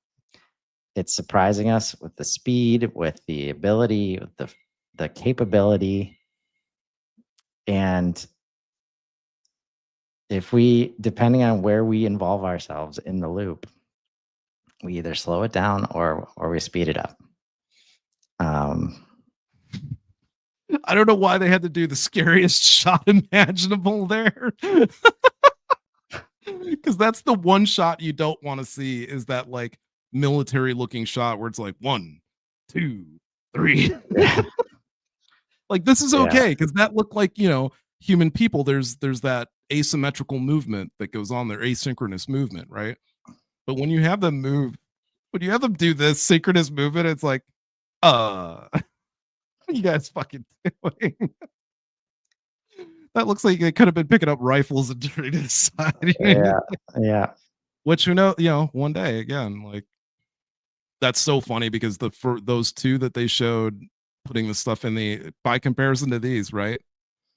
It's surprising us with the speed, with the ability, with the capability. And if we, depending on where we involve ourselves in the loop, we either slow it down or we speed it up. I don't know why they had to do the scariest shot imaginable there. Because that's the one shot you don't want to see, is that like military looking shot where it's like 1, 2, 3. Like this is okay because that looked like, human people. There's that asymmetrical movement that goes on there, asynchronous movement, right? But when you have them do this synchronous movement, it's like, what are you guys fucking doing? That looks like they could have been picking up rifles and turning it aside. Yeah. Which one day again, like that's so funny because for those two that they showed putting the stuff in by comparison to these, right?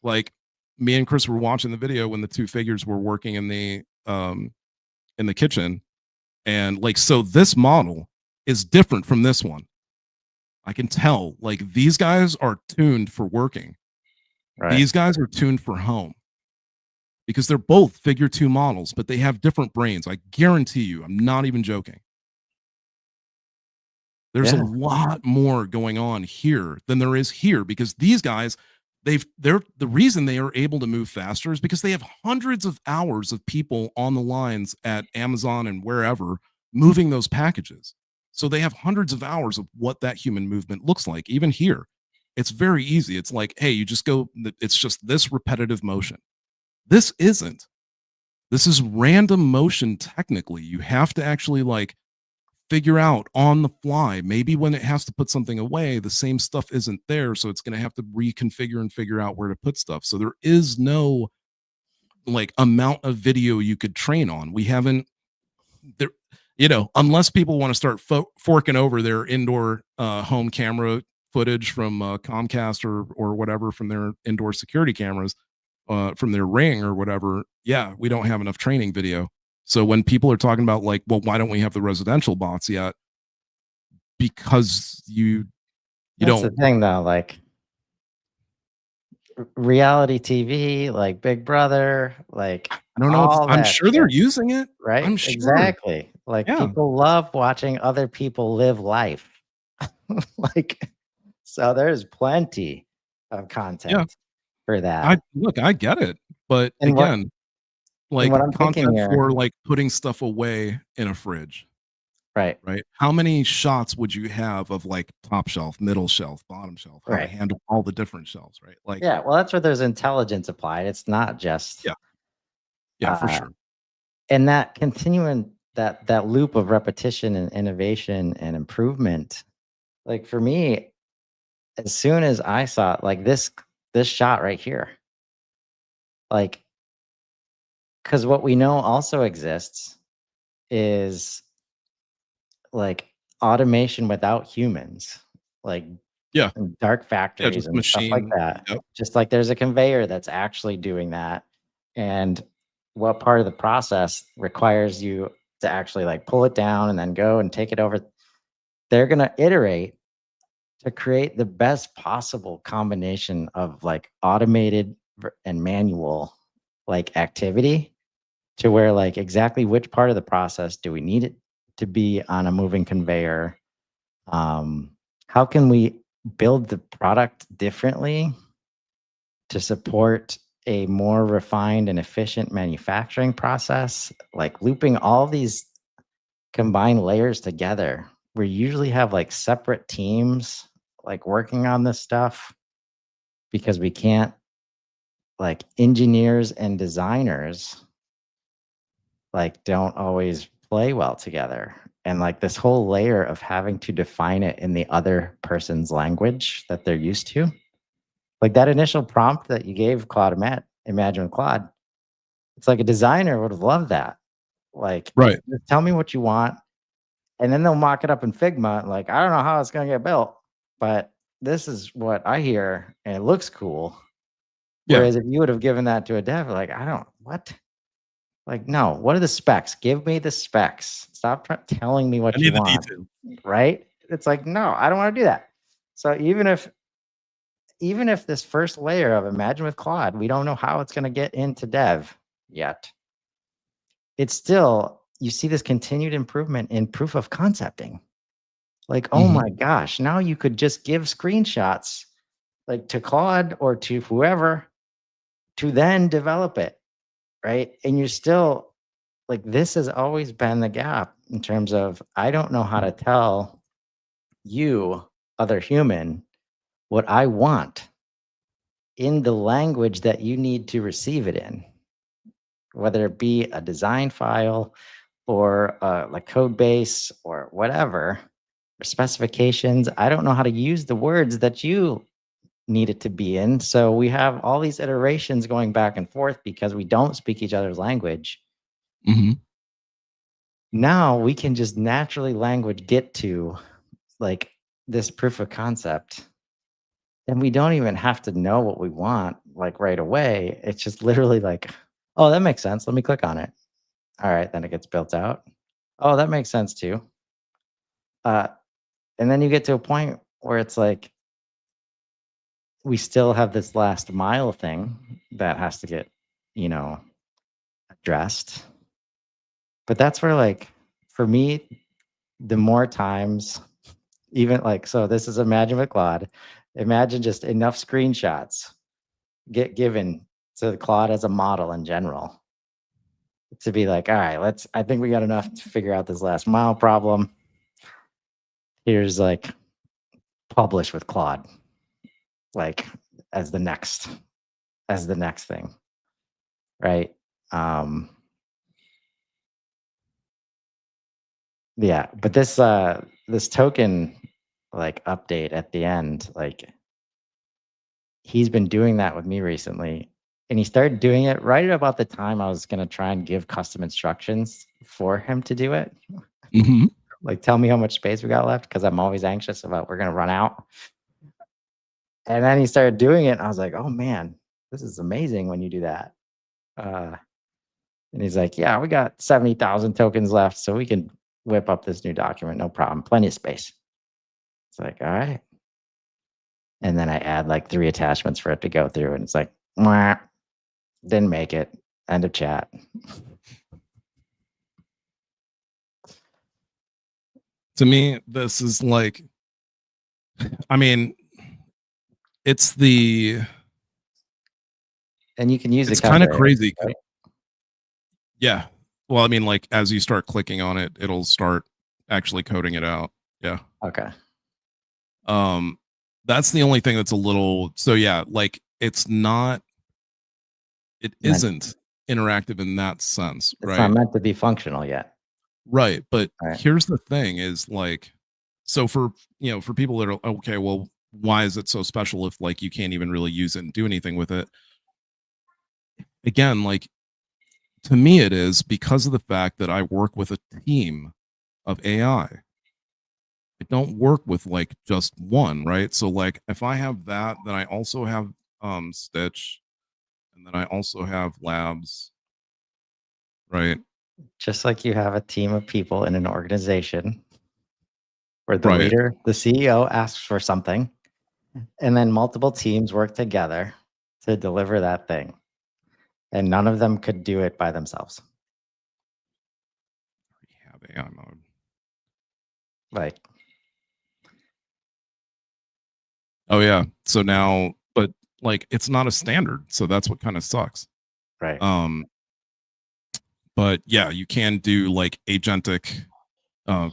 Like me and Chris were watching the video when the two figures were working in the kitchen, and like so this model is different from this one. I can tell like these guys are tuned for working. Right. These guys are tuned for home because they're both figure 2 models, but they have different brains. I guarantee you, I'm not even joking. There's a lot more going on here than there is here because these guys, the reason they are able to move faster is because they have hundreds of hours of people on the lines at Amazon and wherever moving those packages. So they have hundreds of hours of what that human movement looks like. Even here, it's very easy. It's like, hey, you just go, it's just this repetitive motion. This isn't. This is random motion technically. You have to actually like figure out on the fly. Maybe when it has to put something away, the same stuff isn't there. So it's going to have to reconfigure and figure out where to put stuff. So there is no like amount of video you could train on. We haven't there, unless people want to start forking over their indoor home camera footage from Comcast or whatever from their indoor security cameras, from their Ring or whatever. Yeah, we don't have enough training video. So when people are talking about like, well, why don't we have the residential bots yet? Because you That's don't. the thing though, like reality TV, like Big Brother, like I don't know. I'm sure they're using it, right? I'm sure. Exactly. Like people love watching other people live life. Like, so there's plenty of content for that. I get it, but and again, like content for like putting stuff away in a fridge. Right. How many shots would you have of like top shelf, middle shelf, bottom shelf, how to handle all the different shelves, right? Like, well, that's where there's intelligence applied. It's not just for sure. And that continuing that loop of repetition and innovation and improvement, like for me, as soon as I saw like this shot right here, like, because what we know also exists is like automation without humans, like dark factories and stuff like that. Just like there's a conveyor that's actually doing that. and what part of the process requires you to actually like pull it down and then go and take it over. They're going to iterate to create the best possible combination of like automated and manual like activity, to where like exactly which part of the process do we need it to be on a moving conveyor. How can we build the product differently to support a more refined and efficient manufacturing process, like looping all these combined layers together. We usually have like separate teams like working on this stuff because we can't, like engineers and designers like don't always play well together. And like this whole layer of having to define it in the other person's language that they're used to. Like that initial prompt that you gave Claude, Imagine with Claude, it's like a designer would have loved that. Like, Right. just tell me what you want. And then they'll mock it up in Figma. Like, I don't know how it's going to get built, but this is what I hear and it looks cool. Yeah. Whereas if you would have given that to a dev, like, what? Like, no, what are the specs? Give me the specs. Stop telling me what I you need the want. detail. Right? It's like, no, I don't want to do that. So even if this first layer of Imagine with Claude, we don't know how it's going to get into dev yet, it's still, you see this continued improvement in proof of concepting. Like, oh my gosh, now you could just give screenshots like to Claude or to whoever to then develop it, right? And you're still like, this has always been the gap in terms of, I don't know how to tell you, other human, what I want in the language that you need to receive it in, whether it be a design file or like code base or whatever, or specifications. I don't know how to use the words that you need it to be in. So we have all these iterations going back and forth because we don't speak each other's language. Now we can just naturally language get to like this proof of concept. And we don't even have to know what we want like right away. It's just literally like, oh, that makes sense. Let me click on it. All right, then it gets built out. Oh, that makes sense too. And then you get to a point where it's like, we still have this last mile thing that has to get, addressed. But that's where, like, for me, the more times, even like, so this is Imagine with Claude. Imagine just enough screenshots get given to Claude as a model in general to be like, all right, I think we got enough to figure out this last mile problem. Here's like publish with Claude, like as the next thing, right? Yeah, but this token like update at the end, like he's been doing that with me recently, and he started doing it right about the time I was gonna try and give custom instructions for him to do it. Like, tell me how much space we got left, because I'm always anxious about we're gonna run out. And then he started doing it, and I was like, oh man, this is amazing when you do that. And he's like, yeah, we got 70,000 tokens left, so we can whip up this new document, no problem, plenty of space. It's like, all right. And then I add like 3 attachments for it to go through, and it's like, mwah, didn't make it. End of chat. To me, this is like, I mean, it's the, And you can use it's the kind of cover, crazy. right? Yeah. Well, I mean, like as you start clicking on it, it'll start actually coding it out. Yeah. Okay. That's the only thing that's a little, so yeah, like it isn't interactive in that sense, It's right? not meant to be functional yet. Right. But Right. here's the thing is like, so for people that are, okay, well, why is it so special if like you can't even really use it and do anything with it? Again, like to me, it is because of the fact that I work with a team of AI. I don't work with like just one, right? So like if I have that, then I also have Stitch, And then I also have labs, right? Just like you have a team of people in an organization where the Right. leader, the CEO asks for something, and then multiple teams work together to deliver that thing. And none of them could do it by themselves. We have AI mode. Like, Oh yeah. So now, but like it's not a standard, so that's what kind of sucks. right. But yeah, you can do like agentic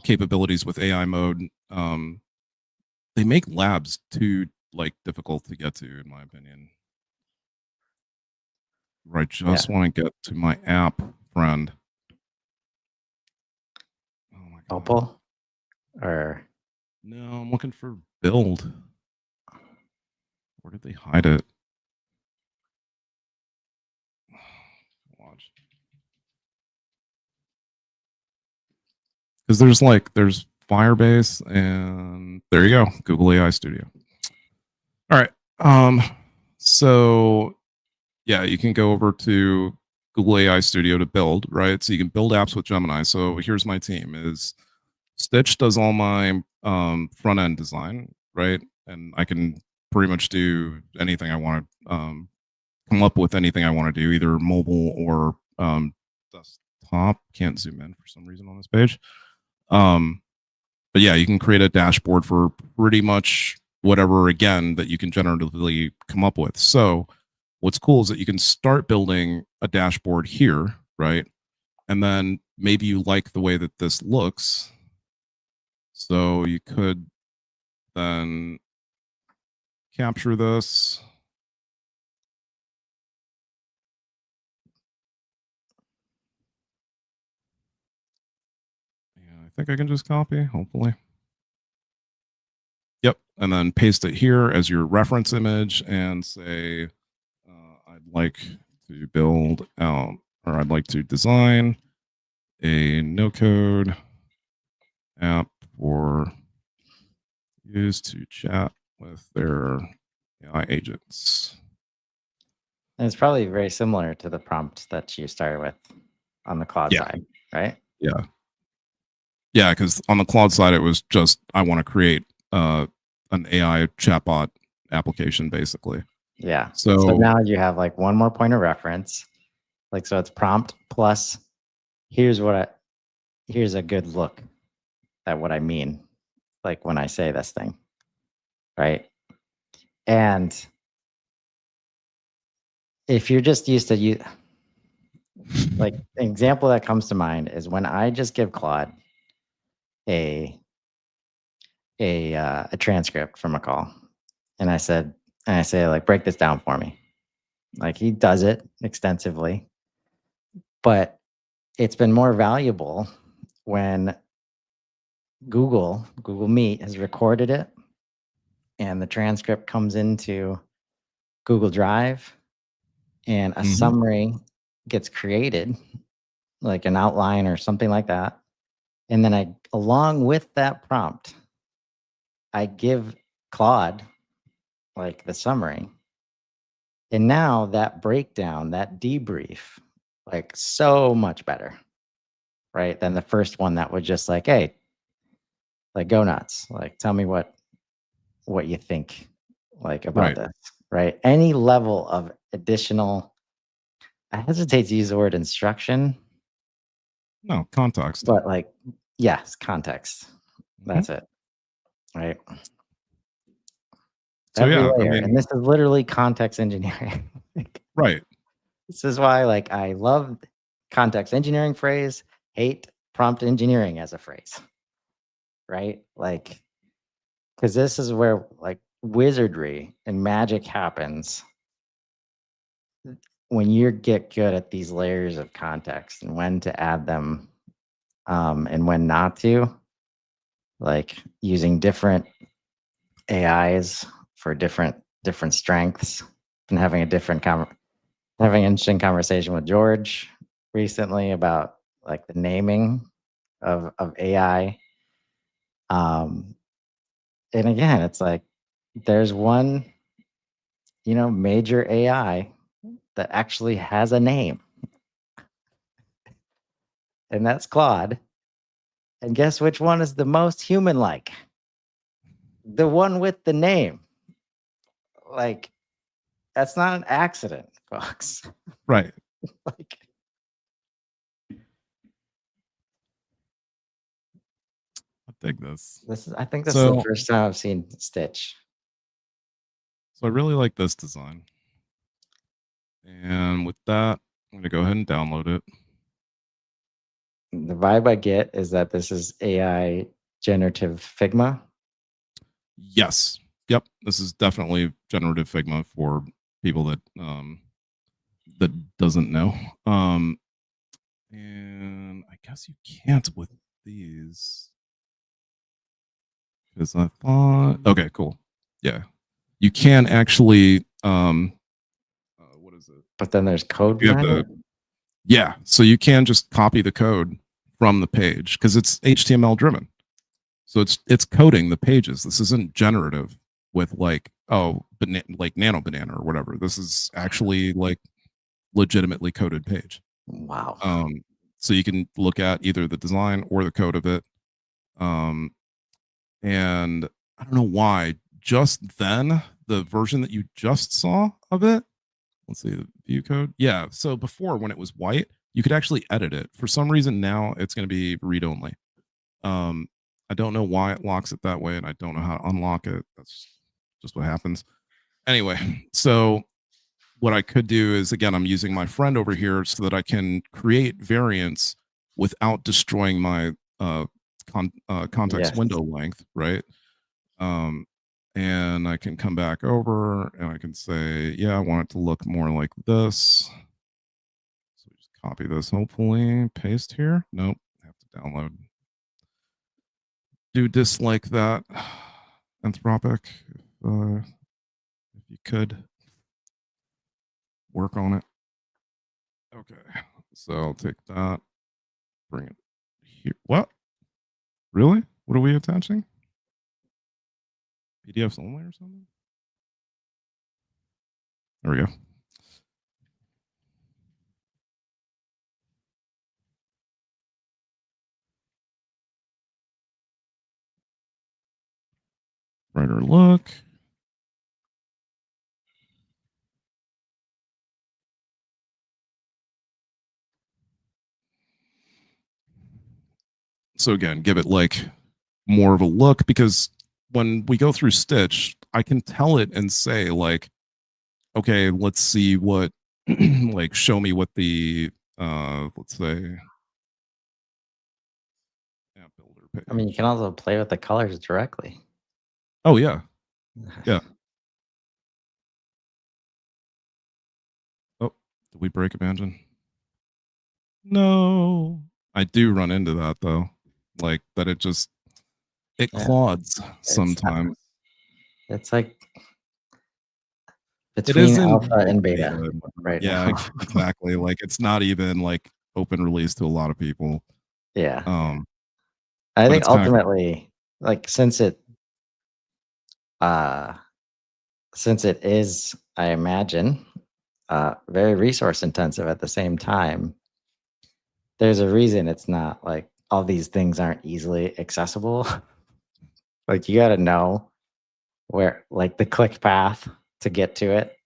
capabilities with AI mode. They make labs too like difficult to get to, in my opinion. I just want to get to my app friend. Oh my god. Opal or No, I'm looking for build. Where did they hide it? Watch. Because there's Firebase and there you go, Google AI Studio. All right. So yeah, you can go over to Google AI Studio to build, right? So you can build apps with Gemini. So here's my team is Stitch does all my front end design, right? And I can pretty much do anything I want to come up with anything I want to do, either mobile or desktop. Can't zoom in for some reason on this page. But yeah, you can create a dashboard for pretty much whatever, again, that you can generatively come up with. So what's cool is that you can start building a dashboard here, right? And then maybe you like the way that this looks. So you could then capture this. Yeah, I think I can just copy, hopefully. Yep. And then paste it here as your reference image and say, I'd like to build out, or I'd like to design a no code app for use to chat with their AI agents. And it's probably very similar to the prompt that you started with on the Claude Yeah. side, right? Yeah. Yeah, because on the Claude side, it was just I want to create an AI chatbot application, basically. Yeah. So now you have like one more point of reference. Like, so it's prompt plus here's a good look at what I mean, like when I say this thing, right? And if you're just used to like an example that comes to mind is when I just give Claude a transcript from a call, and I say like, break this down for me. Like, he does it extensively, but it's been more valuable when Google Meet has recorded it and the transcript comes into Google Drive and a summary gets created, like an outline or something like that. And then along with that prompt, I give Claude like the summary. And now that breakdown, that debrief, like so much better, right? Than the first one that was just like, hey, like go nuts. Like tell me what you think like about this, right? Any level of additional, I hesitate to use the word instruction. No, context. But like, yes, context. That's it. Right. So Every yeah, layer. And this is literally context engineering. Right. This is why like I love context engineering phrase, hate prompt engineering as a phrase. Right? Like, because this is where like wizardry and magic happens when you get good at these layers of context and when to add them and when not to, like using different AIs for different strengths, and having having an interesting conversation with George recently about like the naming of AI. And again, it's like there's one, major AI that actually has a name. And that's Claude. And guess which one is the most human-like? The one with the name. Like, that's not an accident, folks. Right. Like, I dig this. I think this is the So, first time I've seen Stitch. so I really like this design. And with that, I'm going to go ahead and download it. The vibe I get is that this is AI generative Figma. Yes. Yep. This is definitely generative Figma for people that doesn't know. And I guess you can't with these. Because I thought, okay, cool. Yeah. You can actually what is it? But then there's code You have behind it. yeah. So you can just copy the code from the page because it's HTML driven. So it's coding the pages. This isn't generative with like, oh, like Nano Banana or whatever. This is actually like legitimately coded page. Wow. So you can look at either the design or the code of it. And I don't know why. Just then, the version that you just saw of it, let's see the view code. Yeah. So before, when it was white, you could actually edit it. For some reason, now it's going to be read only. I don't know why it locks it that way, and I don't know how to unlock it. That's just what happens. Anyway, so what I could do is, again, I'm using my friend over here so that I can create variants without destroying my context Yes. window length, right? And I can come back over and I can say, yeah, I want it to look more like this. So just copy this, hopefully, paste here. Nope, have to download. Do dislike that, Anthropic, if you could work on it. Okay, so I'll take that, bring it here. What? Really? What are we attaching? PDFs only or something? There we go. Brighter look. So again, give it like more of a look, because when we go through Stitch, I can tell it and say like, okay, let's see what, like, show me what the, let's say, app builder page. I mean, you can also play with the colors directly. Oh yeah, yeah. Oh, did we break Imagine? No, I do run into that though, like that it Yeah. clods sometimes. It's like It between isn't alpha like and beta right yeah, now. exactly. Like it's not even like open release to a lot of people. Yeah. I I but think it's kinda cool. ultimately, like, since it is, I imagine, very resource intensive at the same time, there's a reason it's not like all these things aren't easily accessible. Like, you gotta know where, like, the click path to get to it,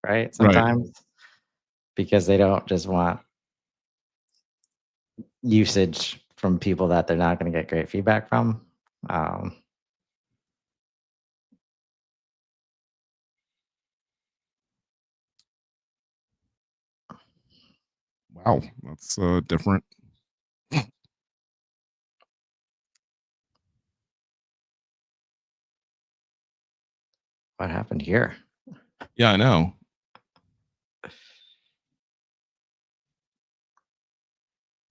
right? Right. Sometimes because they don't just want usage from people that they're not gonna get great feedback from. Wow, that's different. What happened here? Yeah, I know.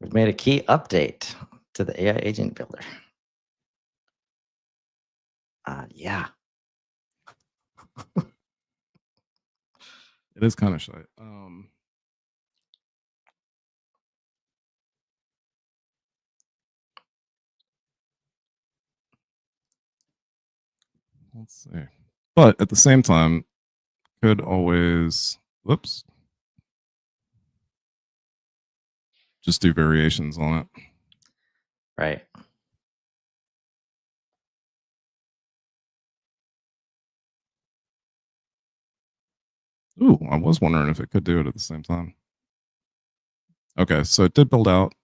We've made a key update to the AI agent builder. Yeah. It is kind of shy. Let's see. But at the same time, could always, whoops, just do variations on it. Right. Ooh, I was wondering if it could do it at the same time. Okay, so it did build out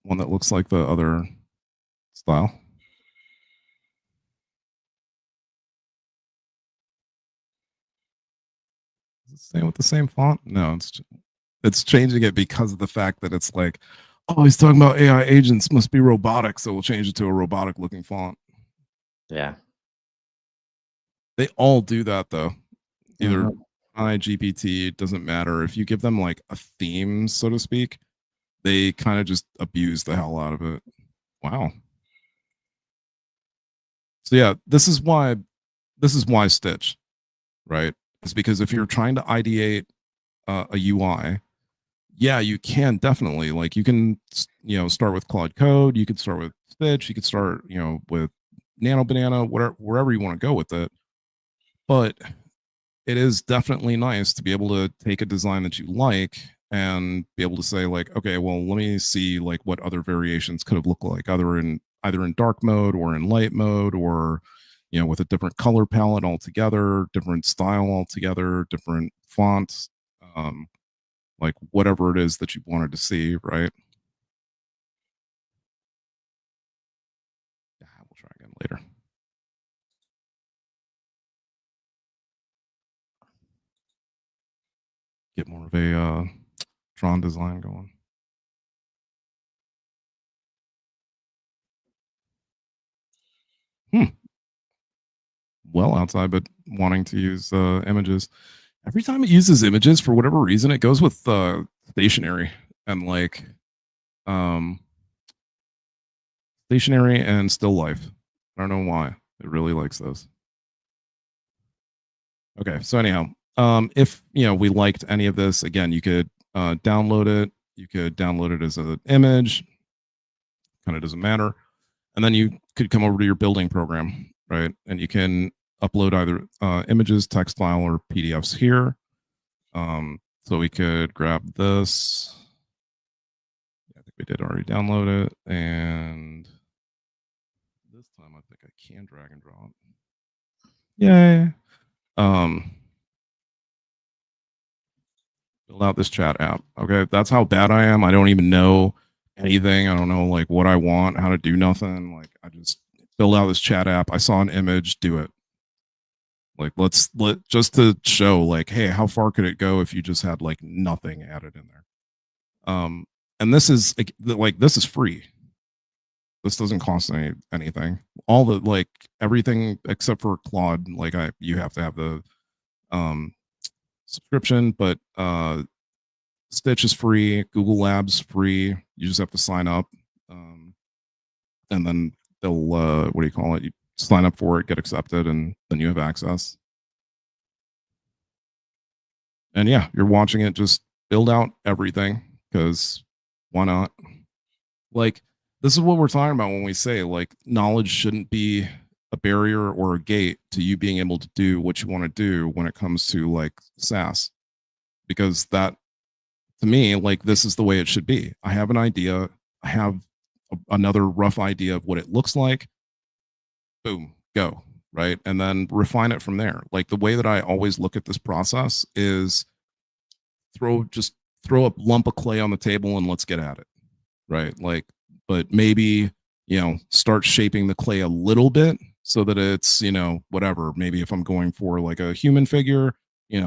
one that looks like the other style. Is it staying with the same font? No, it's changing it because of the fact that it's like, oh, he's talking about AI agents must be robotic, so we'll change it to a robotic looking font. Yeah. They all do that though. Either Mhm. GPT, it doesn't matter. If you give them like a theme, so to speak, they kind of just abuse the hell out of it. Wow. So yeah, this is why Stitch, right? It's because if you're trying to ideate a UI, yeah, you can definitely, like, you can, start with Claude Code, you could start with Stitch, you could start, with Nano Banana, wherever you want to go with it. But it is definitely nice to be able to take a design that you like and be able to say, like, okay, well, let me see like what other variations could have looked like, either in dark mode or in light mode, or with a different color palette altogether, different style altogether, different fonts, like whatever it is that you wanted to see, right? Yeah, we'll try again later. Get more of a drawn design going. Well outside, but wanting to use images. Every time it uses images, for whatever reason, it goes with stationary and like um, stationary and still life. I don't know why. It really likes those. Okay, so anyhow, if we liked any of this, again, you could download it. You could download it as an image. Kind of doesn't matter. And then you could come over to your building program, right? And you can upload either images, text file, or PDFs here. So we could grab this. I think we did already download it. And this time I think I can drag and drop. Yay. Build out this chat app. Okay, that's how bad I am. I don't even know anything. I don't know like what I want, how to do nothing. Like I just build out this chat app. I saw an image, do it. Like let just to show like, hey, how far could it go if you just had like nothing added in there? And this is like this is free. This doesn't cost anything. All the like everything except for Claude, like you have to have the subscription, but Stitch is free, Google Labs free. You just have to sign up, and then they'll what do you call it? You sign up for it, get accepted, and then you have access. And yeah, you're watching it just build out everything because why not? Like this is what we're talking about when we say like knowledge shouldn't be a barrier or a gate to you being able to do what you want to do when it comes to like SaaS, because that to me, like this is the way it should be. I have an idea. I have another rough idea of what it looks like. Boom, go, right? And then refine it from there. Like the way that I always look at this process is just throw a lump of clay on the table and let's get at it, right? Like, but maybe, start shaping the clay a little bit so that it's, whatever. Maybe if I'm going for like a human figure,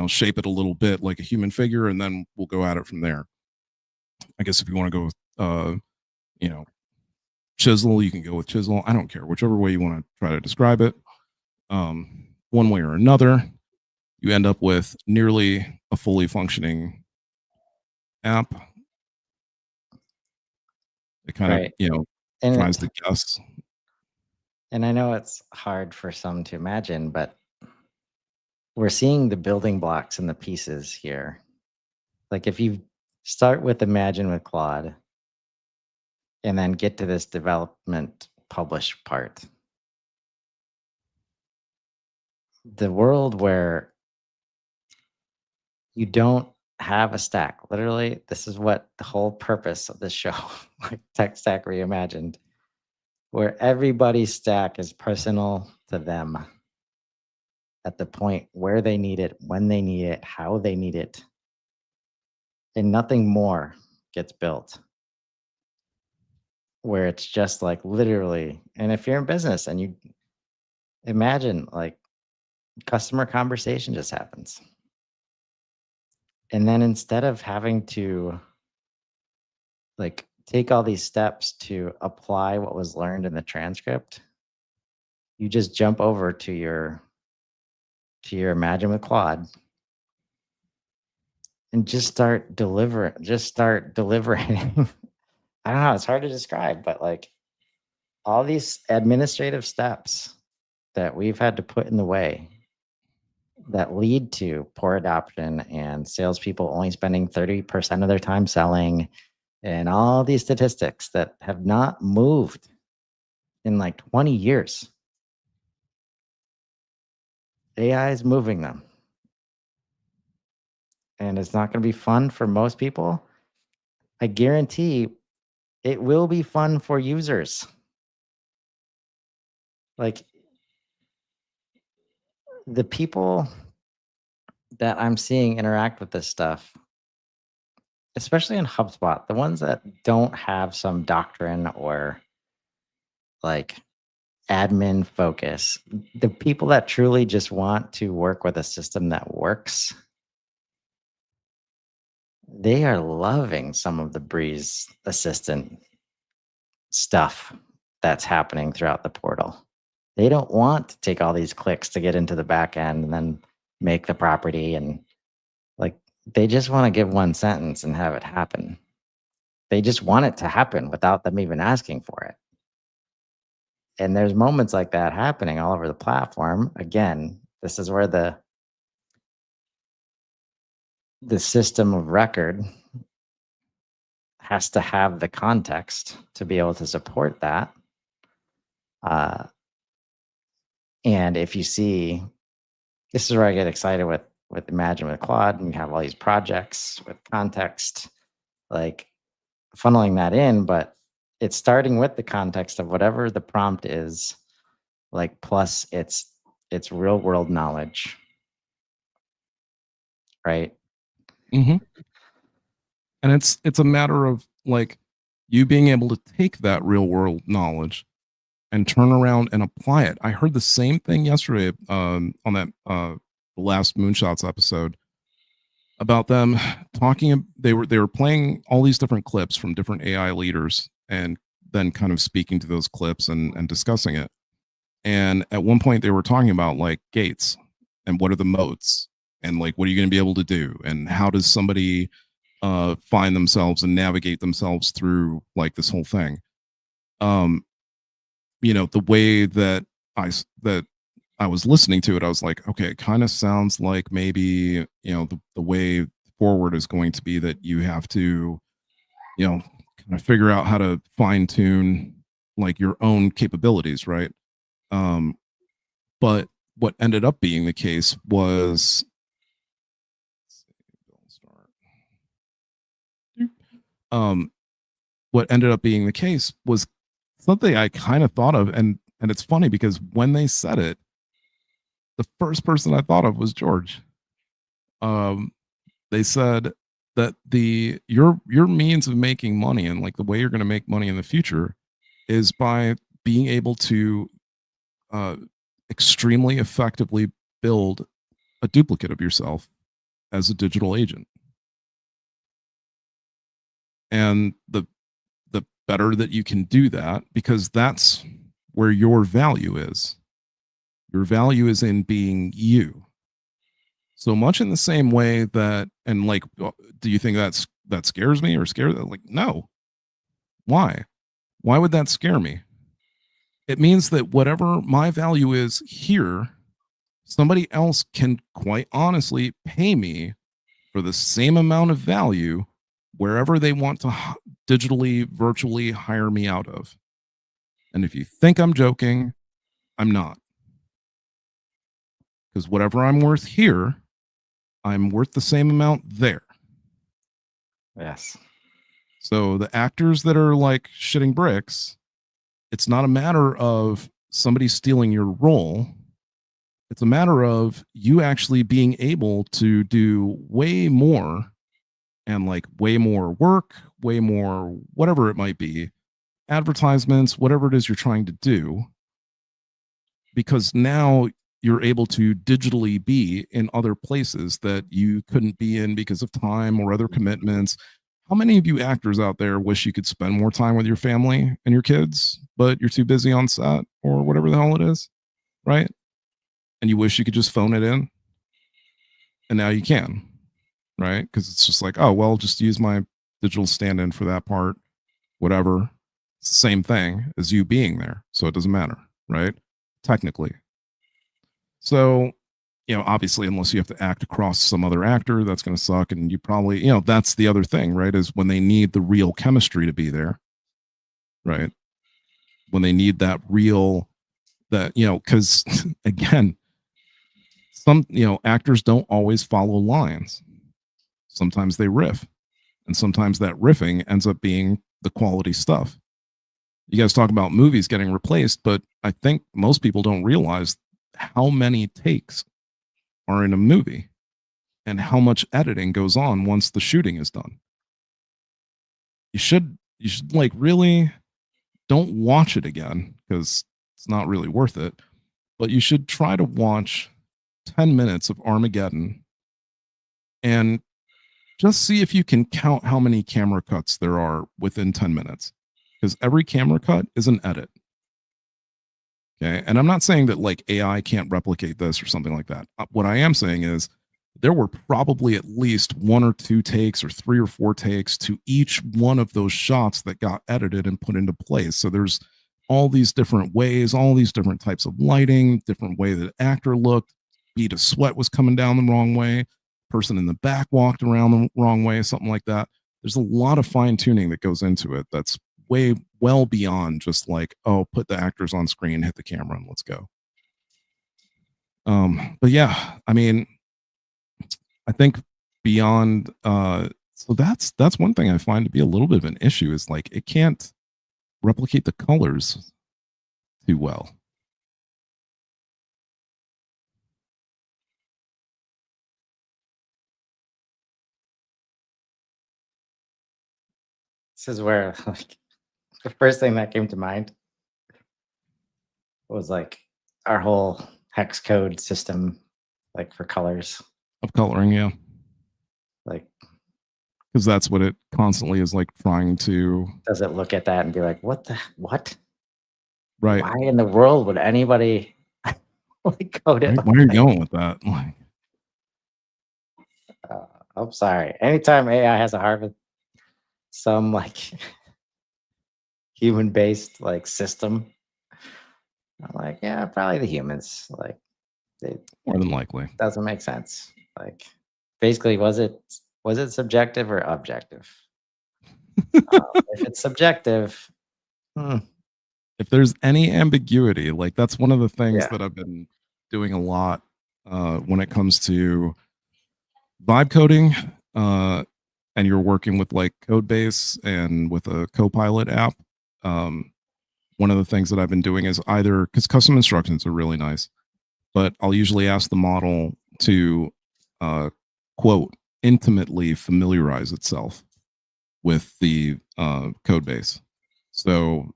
shape it a little bit like a human figure, and then we'll go at it from there. I guess if you want to go with, chisel, you can go with chisel. I don't care, whichever way you want to try to describe it. One way or another, you end up with nearly a fully functioning app. It kind Right. of, And tries to guess. and I know it's hard for some to imagine, but we're seeing the building blocks and the pieces here. Like if you start with Imagine with Claude and then get to this development publish part, the world where you don't have a stack. Literally, this is what the whole purpose of this show, like Tech Stack Reimagined, where everybody's stack is personal to them at the point where they need it, when they need it, how they need it, and nothing more gets built. Where it's just like literally, and if you're in business and you imagine like customer conversation just happens. And then instead of having to like take all these steps to apply what was learned in the transcript, you just jump over to your Imagine with Claude and just start delivering. I don't know, it's hard to describe, but like all these administrative steps that we've had to put in the way that lead to poor adoption and salespeople only spending 30% of their time selling, and all these statistics that have not moved in like 20 years. AI is moving them. And it's not going to be fun for most people. I guarantee it will be fun for users. Like the people that I'm seeing interact with this stuff, especially in HubSpot, the ones that don't have some doctrine or like admin focus, the people that truly just want to work with a system that works, they are loving some of the Breeze Assistant stuff that's happening throughout the portal. They don't want to take all these clicks to get into the back end and then make the property, and like they just want to give one sentence and have it happen. They just want it to happen without them even asking for it. And there's moments like that happening all over the platform. Again, this is where the system of record has to have the context to be able to support that. And if you see, this is where I get excited with Imagine with Claude, and you have all these projects with context, like funneling that in, but it's starting with the context of whatever the prompt is, like plus it's real world knowledge, right? Mm-hmm. And it's a matter of like you being able to take that real world knowledge and turn around and apply it. I heard the same thing yesterday on that last Moonshots episode about them talking. They were playing all these different clips from different AI leaders and then kind of speaking to those clips and discussing it. And at one point they were talking about like gates and what are the moats and like what are you going to be able to do and how does somebody find themselves and navigate themselves through like this whole thing. You know, the way that I was listening to it, I was like, okay, it kind of sounds like maybe, you know, the way forward is going to be that you have to, you know, kind of figure out how to fine tune like your own capabilities, right? But what ended up being the case was what ended up being the case was something I kind of thought of, and it's funny because when they said it, the first person I thought of was George. They said that your means of making money and like the way you're going to make money in the future is by being able to extremely effectively build a duplicate of yourself as a digital agent. And the better that you can do that, because that's where your value is. Your value is in being you. So much in the same way that, and like, do you think that scares me or scares? Like, no. Why? Why would that scare me? It means that whatever my value is here, somebody else can quite honestly pay me for the same amount of value wherever they want to digitally, virtually hire me out of. And if you think I'm joking, I'm not. Because whatever I'm worth here, I'm worth the same amount there. Yes. So the actors that are like shitting bricks, it's not a matter of somebody stealing your role. It's a matter of you actually being able to do way more and like way more work, way more, whatever it might be, advertisements, whatever it is you're trying to do, because now you're able to digitally be in other places that you couldn't be in because of time or other commitments. How many of you actors out there wish you could spend more time with your family and your kids, but you're too busy on set or whatever the hell it is, right? And you wish you could just phone it in, and now you can, right? Because it's just like, oh, well, just use my digital stand-in for that part, whatever. It's the same thing as you being there, so it doesn't matter, right? Technically. So, obviously, unless you have to act across some other actor, that's going to suck. And you probably, that's the other thing, right? Is when they need the real chemistry to be there, right? When they need that real, because again, some, actors don't always follow lines. Sometimes they riff, and sometimes that riffing ends up being the quality stuff. You guys talk about movies getting replaced, but I think most people don't realize how many takes are in a movie and how much editing goes on once the shooting is done. You should like really don't watch it again because it's not really worth it, but you should try to watch 10 minutes of Armageddon and just see if you can count how many camera cuts there are within 10 minutes, because every camera cut is an edit. Okay. And I'm not saying that like AI can't replicate this or something like that. What I am saying is there were probably at least 1 or 2 takes or 3 or 4 takes to each one of those shots that got edited and put into place. So there's all these different ways, all these different types of lighting, different way that the actor looked, bead of sweat was coming down the wrong way, person in the back walked around the wrong way, something like that. There's a lot of fine tuning that goes into it that's way well beyond just like, oh, put the actors on screen, hit the camera, and let's go. But yeah, I mean, I think beyond so that's one thing I find to be a little bit of an issue is like it can't replicate the colors too well. This is where like the first thing that came to mind was like our whole hex code system, like for colors. Of coloring, yeah. Like, because that's what it constantly is like trying to. does it look at that and be like, what? Right. Why in the world would anybody like code it? Right? Where are you going with that? Like, I'm sorry. Anytime AI has a harvest, some like human-based like system, I'm like, yeah, probably the humans. Like, it more than likely. doesn't make sense. Like, basically, was it subjective or objective? If it's subjective, if there's any ambiguity, like that's one of the things that I've been doing a lot when it comes to vibe coding, and you're working with like Codebase and with a Copilot app. One of the things that I've been doing is either, because custom instructions are really nice, but I'll usually ask the model to quote, intimately familiarize itself with the code base. So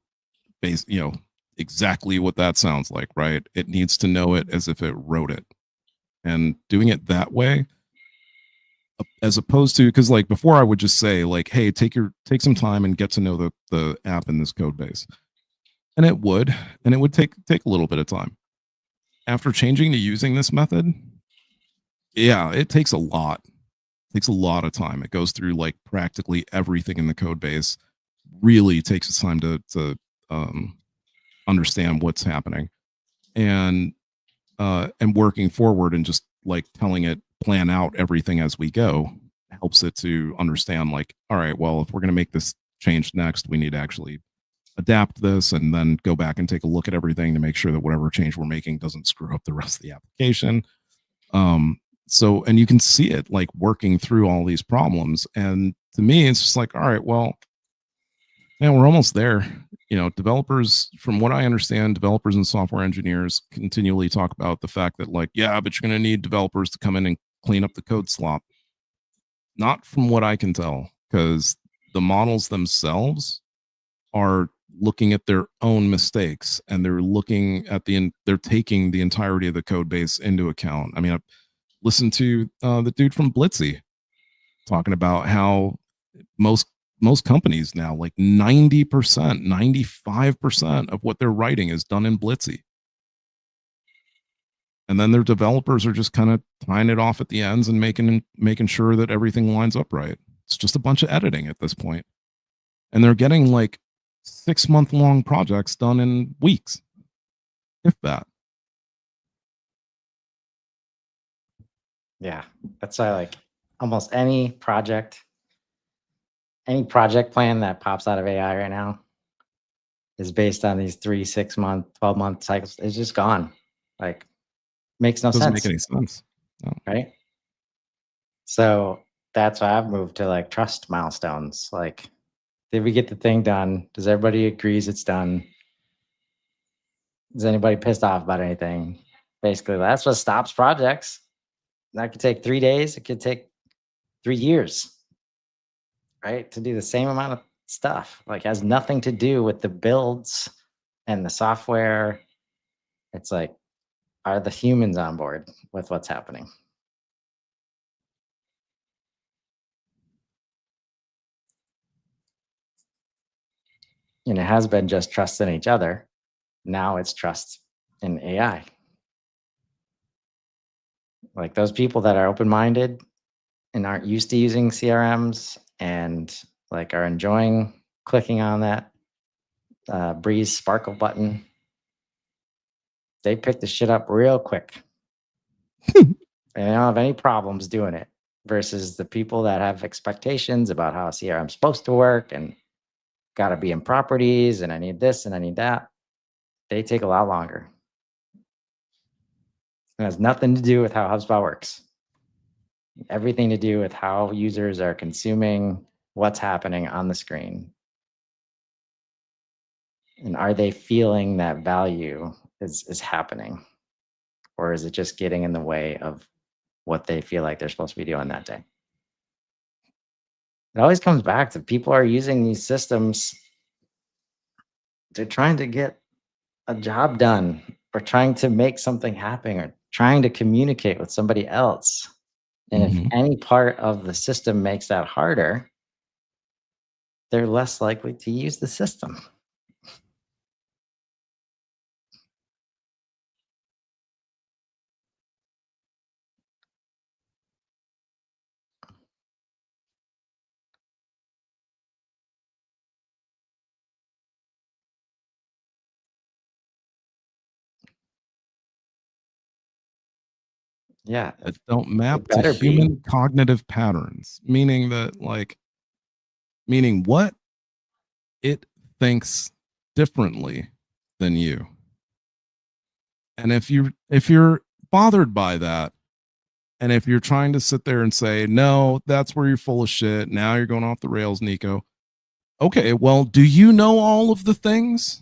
exactly what that sounds like, right? It needs to know it as if it wrote it. And doing it that way, as opposed to, because like before I would just say like, hey, take some time and get to know the app in this code base. And it would take a little bit of time. After changing to using this method, yeah, it takes a lot. It takes a lot of time. It goes through like practically everything in the code base, really takes its time to understand what's happening, and working forward and just like telling it plan out everything as we go helps it to understand like, all right, well, if we're going to make this change next, we need to actually adapt this and then go back and take a look at everything to make sure that whatever change we're making doesn't screw up the rest of the application. So, and you can see it like working through all these problems, and to me, it's just like, all right, well, man, we're almost there. Developers, from what I understand, developers and software engineers continually talk about the fact that, like, yeah, but you're going to need developers to come in and clean up the code slop. Not from what I can tell, because the models themselves are looking at their own mistakes, and they're looking at they're taking the entirety of the code base into account. I mean, I've listened to the dude from Blitzy talking about how most companies now, like 90%, 95% of what they're writing is done in Blitzy. And then their developers are just kind of tying it off at the ends and making sure that everything lines up right. It's just a bunch of editing at this point. And they're getting like 6-month-long projects done in weeks, if that. Yeah, that's why, like, almost any project plan that pops out of AI right now is based on these 3, 6-month, 12-month cycles. It's just gone. Like, makes no Doesn't sense. make any sense. No. Right? So that's why I've moved to, like, trust milestones. Like, did we get the thing done? Does everybody agrees it's done? Is anybody pissed off about anything? Basically, that's what stops projects. That could take 3 days. It could take 3 years, right? To do the same amount of stuff. Like, has nothing to do with the builds and the software. It's like, are the humans on board with what's happening? And it has been just trust in each other. Now it's trust in AI. Like, those people that are open-minded and aren't used to using CRMs and, like, are enjoying clicking on that Breeze Sparkle button, they pick the shit up real quick. And they don't have any problems doing it, versus the people that have expectations about how a CRM is supposed to work and got to be in properties and I need this and I need that. They take a lot longer. It has nothing to do with how HubSpot works. Everything to do with how users are consuming what's happening on the screen. And are they feeling that value is happening? Or is it just getting in the way of what they feel like they're supposed to be doing that day? It always comes back to people are using these systems. They're trying to get a job done, or trying to make something happen, or trying to communicate with somebody else. And if any part of the system makes that harder, they're less likely to use the system. Yeah, That don't map to better be. human cognitive patterns, meaning what it thinks differently than you. And if you're bothered by that, and if you're trying to sit there and say, no, that's where you're full of shit, now you're going off the rails, Nico. Okay, well, do you know all of the things?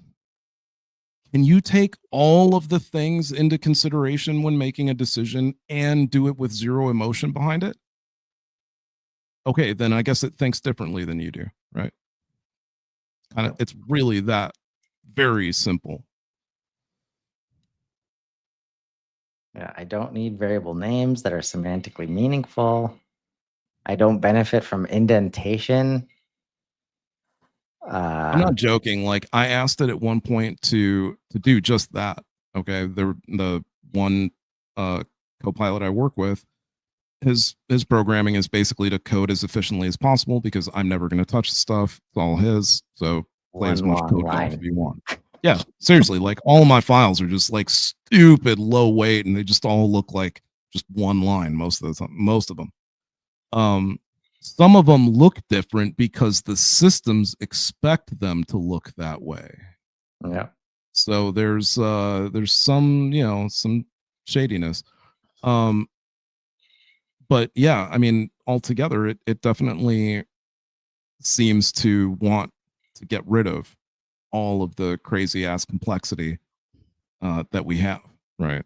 Can you take all of the things into consideration when making a decision and do it with zero emotion behind it? Okay, then I guess it thinks differently than you do, right? It's really that very simple. Yeah, I don't need variable names that are semantically meaningful. I don't benefit from indentation. I'm not joking. Like, I asked it at one point to do just that. Okay, the one co-pilot I work with, his programming is basically to code as efficiently as possible, because I'm never going to touch the stuff. It's all his. So play as much code off if you want. Yeah, seriously. Like, all of my files are just like stupid low weight, and they just all look like just one line most of the time. Most of them. Some of them look different because the systems expect them to look that way. Yeah. So there's some, some shadiness. But yeah, I mean, altogether, it definitely seems to want to get rid of all of the crazy ass complexity that we have, right?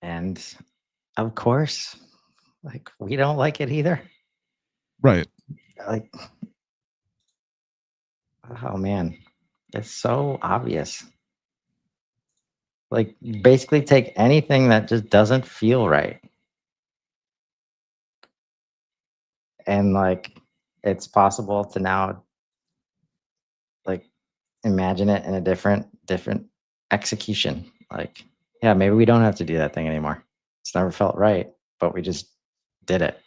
And of course, like, we don't like it either. Right. Like, oh man, it's so obvious. Like, basically take anything that just doesn't feel right. And like, it's possible to now like imagine it in a different execution. Like, yeah, maybe we don't have to do that thing anymore. It's never felt right, but we just did it.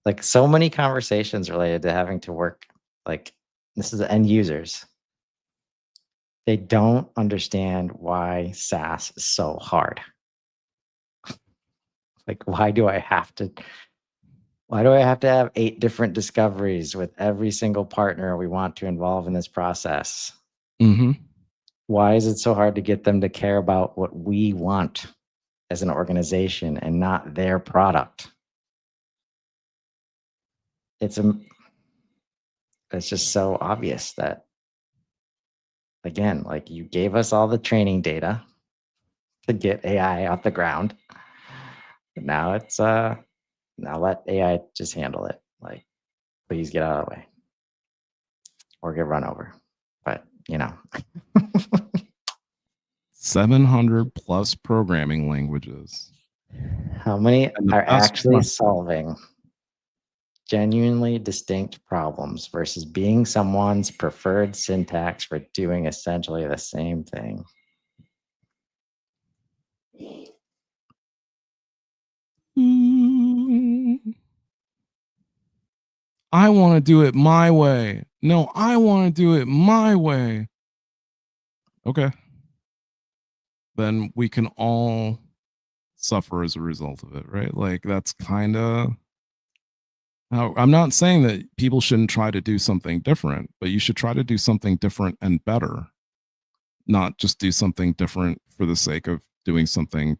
Like, so many conversations related to having to work, like, this is end users. They don't understand why SaaS is so hard. Like, why do I have to have 8 different discoveries with every single partner we want to involve in this process? Mm-hmm. Why is it so hard to get them to care about what we want as an organization and not their product? It's just so obvious that, again, like, you gave us all the training data to get AI off the ground. But now it's now let AI just handle it. Like, please get out of the way or get run over. But 700 plus programming languages. how many And the are best actually one- solving genuinely distinct problems versus being someone's preferred syntax for doing essentially the same thing? I want to do it my way. No, I want to do it my way. Okay. Then we can all suffer as a result of it, right? Like, that's kind of how I'm not saying that people shouldn't try to do something different, but you should try to do something different and better, not just do something different for the sake of doing something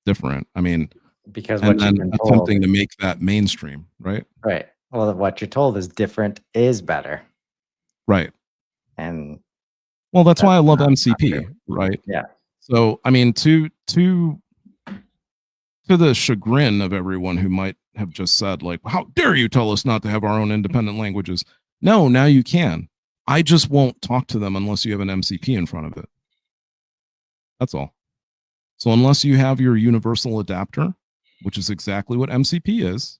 different. I mean, Because and what you've then been told, attempting to make that mainstream, right? right? Well, what you're told is different is better, Right. and Well, that's why I that's love not MCP, true. right? Yeah, So, I mean, to the chagrin of everyone who might have just said, like, how dare you tell us not to have our own independent languages? No, now you can. I just won't talk to them unless you have an MCP in front of it. That's all. So unless you have your universal adapter, which is exactly what MCP is,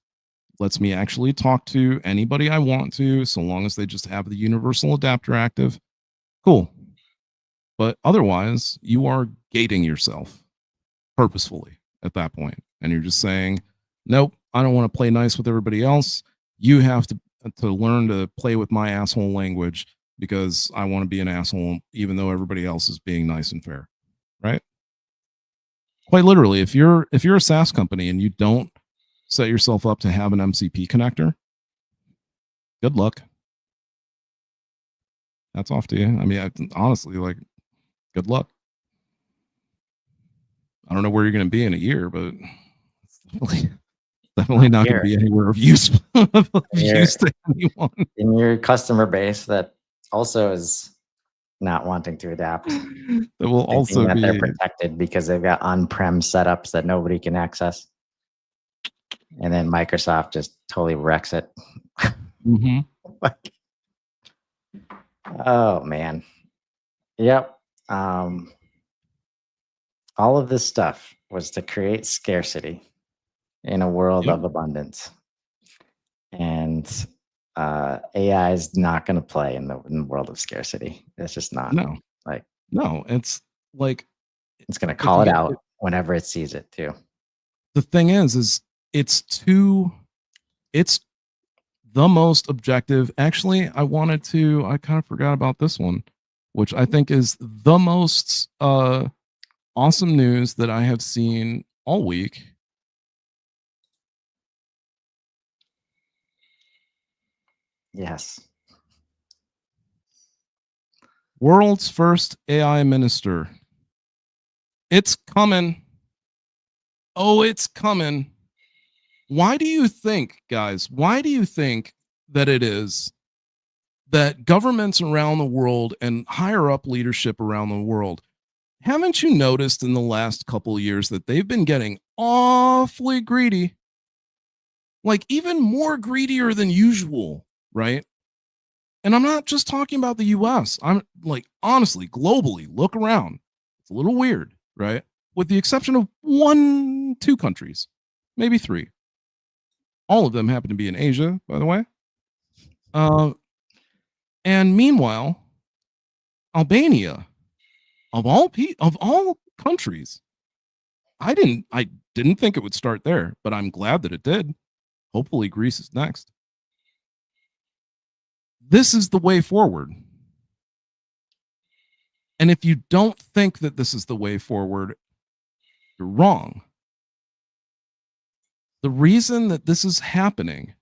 lets me actually talk to anybody I want to, so long as they just have the universal adapter active, cool. But otherwise, you are gating yourself purposefully at that point. And you're just saying, nope, I don't want to play nice with everybody else. You have to learn to play with my asshole language because I want to be an asshole, even though everybody else is being nice and fair. Right? Quite literally, if you're a SaaS company and you don't set yourself up to have an MCP connector, good luck. That's off to you. I mean, honestly, like, good luck. I don't know where you're going to be in a year, but it's definitely not going to be anywhere of use, use to anyone. In your customer base that also is not wanting to adapt. That will also that be they're protected because they've got on-prem setups that nobody can access. And then Microsoft just totally wrecks it. Mm-hmm. Oh man. Yep. All of this stuff was to create scarcity in a world of abundance. And AI is not going to play in the world of scarcity. It's just not. No. Like, no, it's like it's going to call it out whenever it sees it too. The thing is it's the most objective. Actually, I kind of forgot about this one, which I think is the most awesome news that I have seen all week. Yes. World's first AI minister. It's coming. Oh, it's coming. Why do you think, guys? Why do you think that it is that governments around the world and higher up leadership around the world, haven't you noticed in the last couple of years that they've been getting awfully greedy? Like even more greedier than usual, right? And I'm not just talking about the US. I'm like, honestly, globally, look around. It's a little weird, right? With the exception of 2 countries, maybe 3. All of them happen to be in Asia, by the way. And meanwhile, Albania, of all countries, I didn't think it would start there, but I'm glad that it did. Hopefully Greece is next. This is the way forward. And if you don't think that this is the way forward, you're wrong. The reason that this is happening,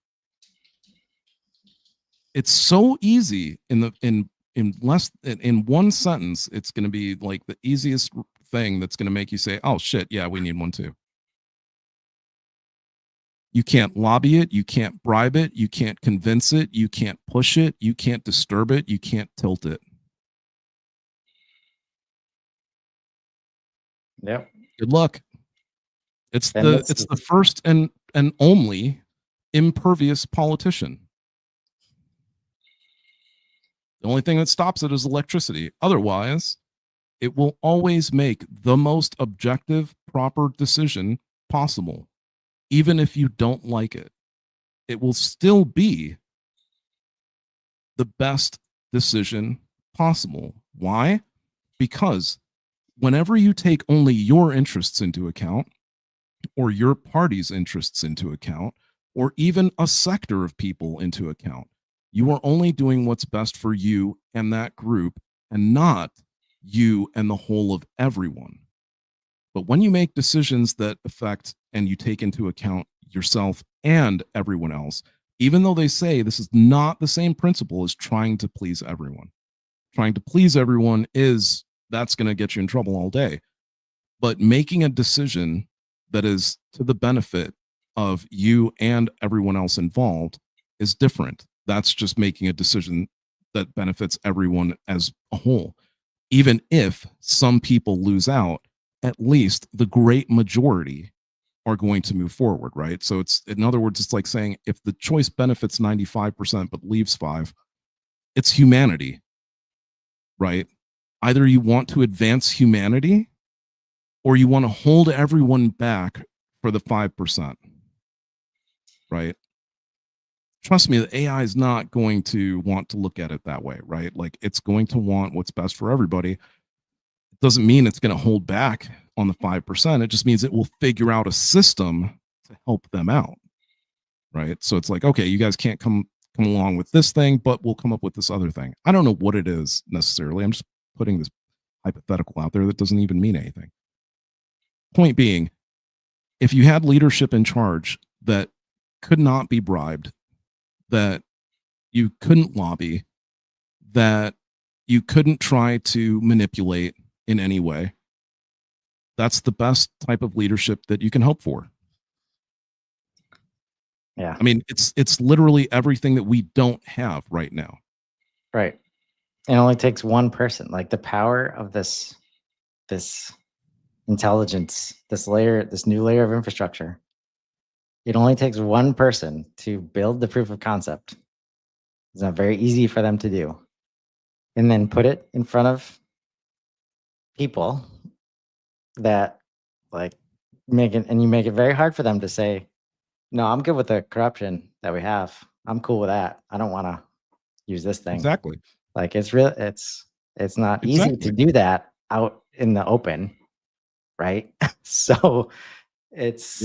it's so easy in one sentence, it's going to be like the easiest thing that's going to make you say, oh shit, yeah, we need one too. You can't lobby it, you can't bribe it, you can't convince it, you can't push it, you can't disturb it, you can't tilt it. Yep. Good luck. It's the first and only impervious politician. The only thing that stops it is electricity. Otherwise, it will always make the most objective, proper decision possible. Even if you don't like it, it will still be the best decision possible. Why? Because whenever you take only your interests into account, or your party's interests into account, or even a sector of people into account, you are only doing what's best for you and that group, and not you and the whole of everyone. But when you make decisions that affect and you take into account yourself and everyone else, even though they say this is not the same principle as trying to please everyone. Trying to please everyone that's going to get you in trouble all day. But making a decision that is to the benefit of you and everyone else involved is different. That's just making a decision that benefits everyone as a whole. Even if some people lose out, at least the great majority are going to move forward, right? So it's, in other words, it's like saying if the choice benefits 95% but leaves 5%, it's humanity, right? Either you want to advance humanity or you want to hold everyone back for the 5%, right? Trust me, the AI is not going to want to look at it that way, right? Like it's going to want what's best for everybody. It doesn't mean it's going to hold back on the 5%. It just means it will figure out a system to help them out, right? So it's like, okay, you guys can't come along with this thing, but we'll come up with this other thing. I don't know what it is necessarily. I'm just putting this hypothetical out there that doesn't even mean anything. Point being, if you had leadership in charge that could not be bribed, that you couldn't lobby, that you couldn't try to manipulate in any way, that's the best type of leadership that you can hope for. Yeah. I mean, it's literally everything that we don't have right now. Right. It only takes one person. Like the power of this intelligence, this new layer of infrastructure. It only takes one person to build the proof of concept. It's not very easy for them to do. And then put it in front of people that like make it, and you make it very hard for them to say, no, I'm good with the corruption that we have. I'm cool with that. I don't want to use this thing. Exactly. Like it's not easy to do that out in the open, right? So it's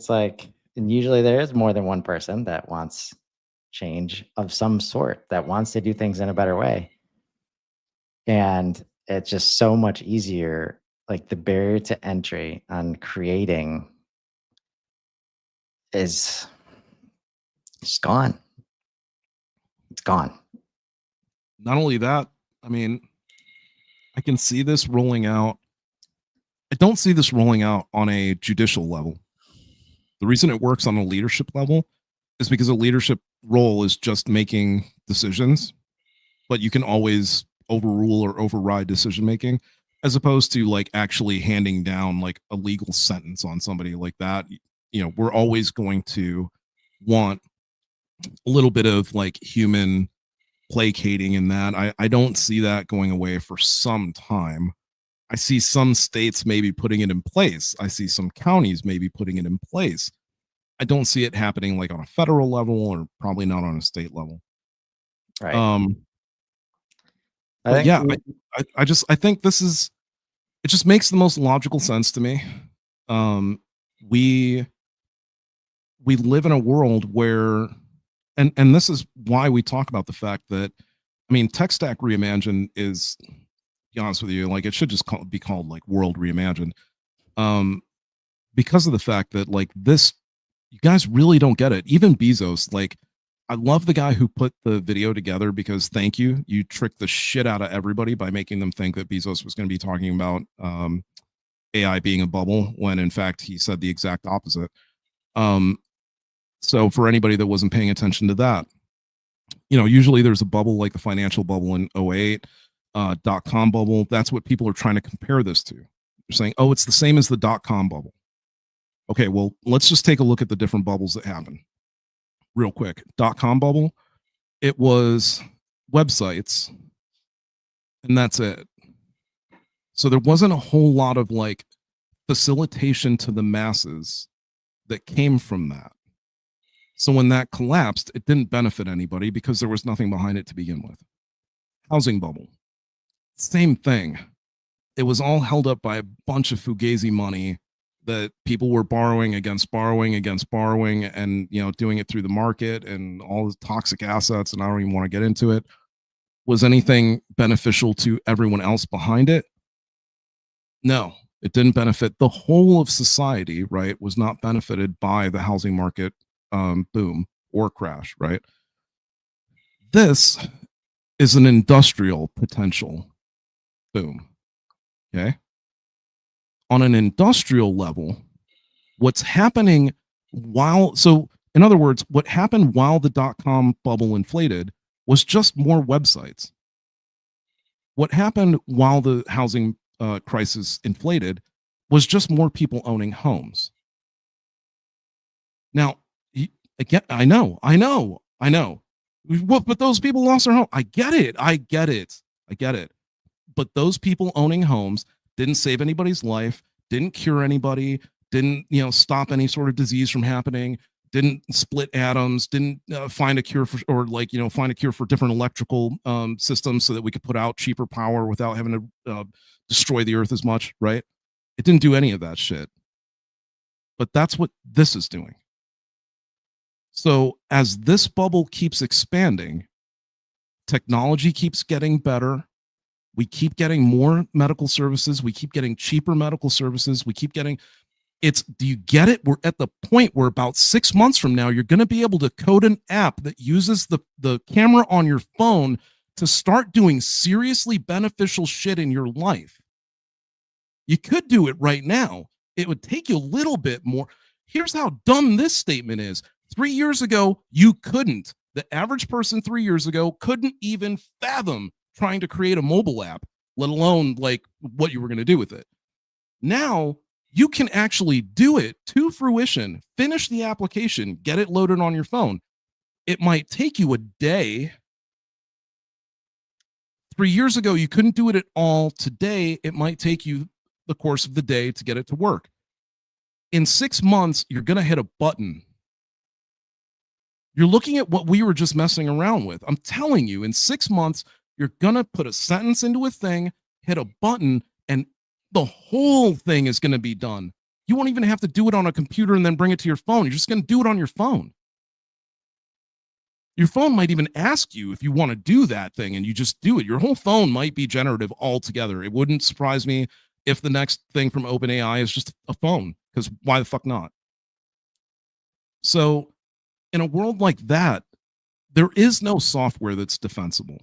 like, and usually there is more than one person that wants change of some sort, that wants to do things in a better way. And it's just so much easier. Like the barrier to entry on creating is just gone. It's gone. Not only that, I mean, I can see this rolling out. I don't see this rolling out on a judicial level. The reason it works on a leadership level is because a leadership role is just making decisions, but you can always overrule or override decision making, as opposed to like actually handing down like a legal sentence on somebody like that. You know, we're always going to want a little bit of like human placating in that. I don't see that going away for some time. I see some states maybe putting it in place. I see some counties maybe putting it in place. I don't see it happening like on a federal level, or probably not on a state level. Right. But yeah, I think this is, it just makes the most logical sense to me. We live in a world where, and this is why we talk about the fact that, I mean, Tech Stack Reimagined is, to be honest with you, like it should just be called like World Reimagined, because of the fact that like this, you guys really don't get it. Even Bezos, like, I love the guy who put the video together, because thank you, you tricked the shit out of everybody by making them think that Bezos was going to be talking about AI being a bubble, when in fact he said the exact opposite. So for anybody that wasn't paying attention to that, you know, usually there's a bubble like the financial bubble in 08, .com bubble. That's what people are trying to compare this to. They're saying, oh, it's the same as the .com bubble. Okay, well, let's just take a look at the different bubbles that happen real quick. .com bubble, it was websites, and that's it. So there wasn't a whole lot of like facilitation to the masses that came from that. So when that collapsed, it didn't benefit anybody because there was nothing behind it to begin with. Housing bubble, same thing. It was all held up by a bunch of fugazi money that people were borrowing against borrowing against borrowing, and, you know, doing it through the market and all the toxic assets. And I don't even want to get into it. Was anything beneficial to everyone else behind it? No, it didn't benefit the whole of society, right? Was not benefited by the housing market boom or crash, right? This is an industrial potential boom. Okay. On an industrial level, what's happening while, so in other words, what happened while the .com bubble inflated was just more websites. What happened while the housing crisis inflated was just more people owning homes. Now, again, I know. But those people lost their home. I get it. But those people owning homes didn't save anybody's life, didn't cure anybody, didn't, you know, stop any sort of disease from happening, didn't split atoms, didn't find a cure for, or like, you know, find a cure for different electrical systems so that we could put out cheaper power without having to destroy the earth as much, right? It didn't do any of that shit. But that's what this is doing. So as this bubble keeps expanding, technology keeps getting better. We keep getting more medical services. We keep getting cheaper medical services. We keep getting, do you get it? We're at the point where about 6 months from now, you're going to be able to code an app that uses the camera on your phone to start doing seriously beneficial shit in your life. You could do it right now. It would take you a little bit more. Here's how dumb this statement is. 3 years ago, you couldn't. The average person 3 years ago couldn't even fathom trying to create a mobile app, let alone like what you were going to do with it. Now you can actually do it to fruition, finish the application, get it loaded on your phone. It might take you a day. 3 years ago, you couldn't do it at all. Today, it might take you the course of the day to get it to work. In 6 months, you're going to hit a button. You're looking at what we were just messing around with. I'm telling you, in 6 months, you're going to put a sentence into a thing, hit a button, and the whole thing is going to be done. You won't even have to do it on a computer and then bring it to your phone. You're just going to do it on your phone. Your phone might even ask you if you want to do that thing, and you just do it. Your whole phone might be generative altogether. It wouldn't surprise me if the next thing from OpenAI is just a phone, because why the fuck not? So in a world like that, there is no software that's defensible.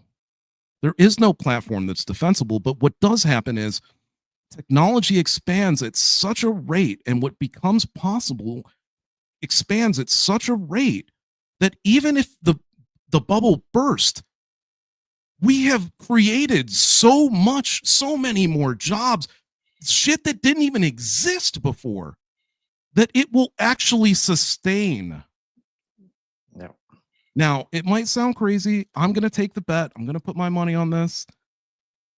There is no platform that's defensible. But what does happen is technology expands at such a rate, and what becomes possible expands at such a rate that even if the bubble burst, we have created so many more jobs, shit that didn't even exist before, that it will actually sustain. No. Now, it might sound crazy. I'm going to take the bet. I'm going to put my money on this.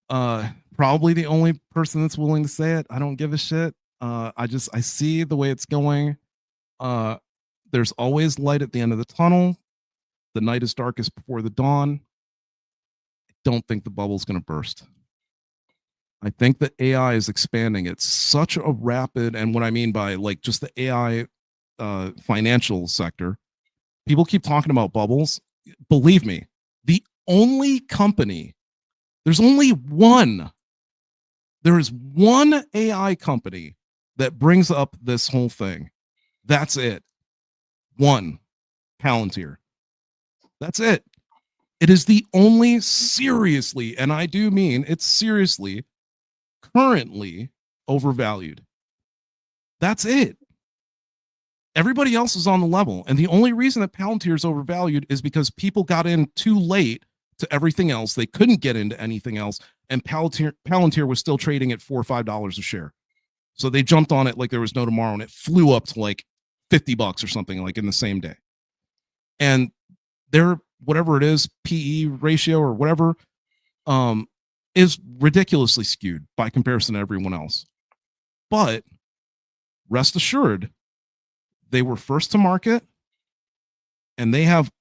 Probably the only person that's willing to say it. I don't give a shit. I see the way it's going. There's always light at the end of the tunnel. The night is darkest before the dawn. I don't think the bubble's going to burst. I think that AI is expanding at such a rapid, and what I mean by like just the AI financial sector, people keep talking about bubbles. Believe me, the only company, there is one AI company that brings up this whole thing. That's it. One, Palantir. That's it. It is the only seriously, and I do mean it's seriously, currently overvalued. That's it. Everybody else is on the level. And the only reason that Palantir is overvalued is because people got in too late to everything else. They couldn't get into anything else. And Palantir was still trading at $4 or $5 a share. So they jumped on it like there was no tomorrow, and it flew up to like $50 or something like in the same day. And their, whatever it is, PE ratio or whatever, is ridiculously skewed by comparison to everyone else. But rest assured, they were first to market, and they have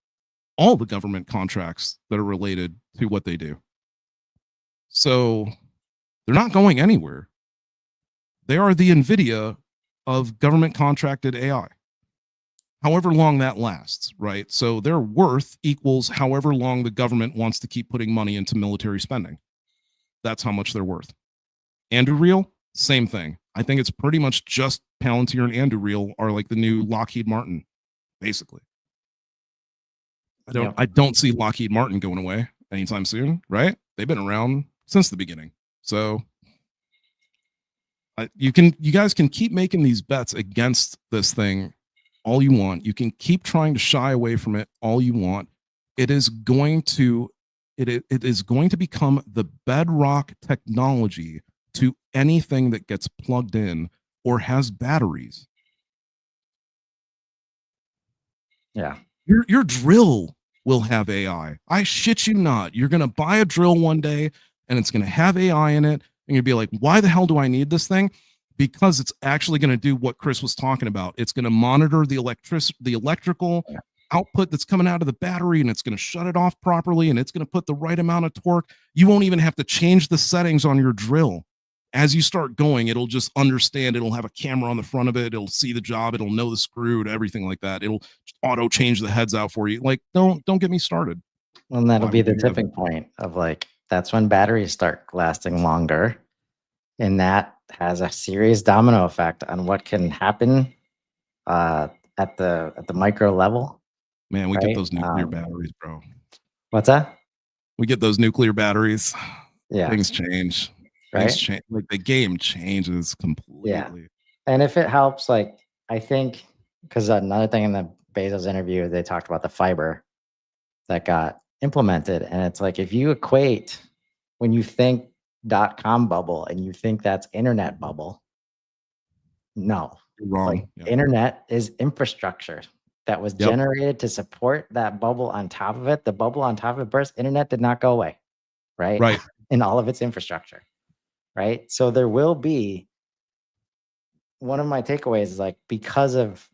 all the government contracts that are related to what they do. So they're not going anywhere. They are the NVIDIA of government contracted AI. However long that lasts, right? So their worth equals however long the government wants to keep putting money into military spending. That's how much they're worth. Anduril, same thing. I think it's pretty much just Palantir and Anduril are like the new Lockheed Martin, basically. I don't see Lockheed Martin going away anytime soon, right? They've been around since the beginning. So you guys can keep making these bets against this thing all you want. You can keep trying to shy away from it all you want. It is going to become the bedrock technology to anything that gets plugged in or has batteries. Yeah. Your drill will have AI. I shit you not. You're going to buy a drill one day and it's going to have AI in it. And you'll be like, why the hell do I need this thing? Because it's actually going to do what Chris was talking about. It's going to monitor the electrical output that's coming out of the battery, and it's going to shut it off properly, and it's going to put the right amount of torque. You won't even have to change the settings on your drill. As you start going, it'll just understand. It'll have a camera on the front of it. It'll see the job. It'll know the screw to everything like that. It'll auto change the heads out for you. Like, don't get me started. Well, and that'll be the tipping point of like, that's when batteries start lasting longer. And that has a serious domino effect on what can happen at the micro level. Man, we get those nuclear batteries, bro. What's that? We get those nuclear batteries. Yeah. Things change. Right? Things change. Like the game changes completely. Yeah. And if it helps, like, I think, because another thing in the Bezos interview, they talked about the fiber that got implemented. And it's like, if you equate, when you think .com bubble and you think that's internet bubble, no. You're wrong. Like, internet is infrastructure that was generated to support that bubble on top of it. The bubble on top of it burst. Internet did not go away, right? Right. In all of its infrastructure, right? So there will be, one of my takeaways is like, because of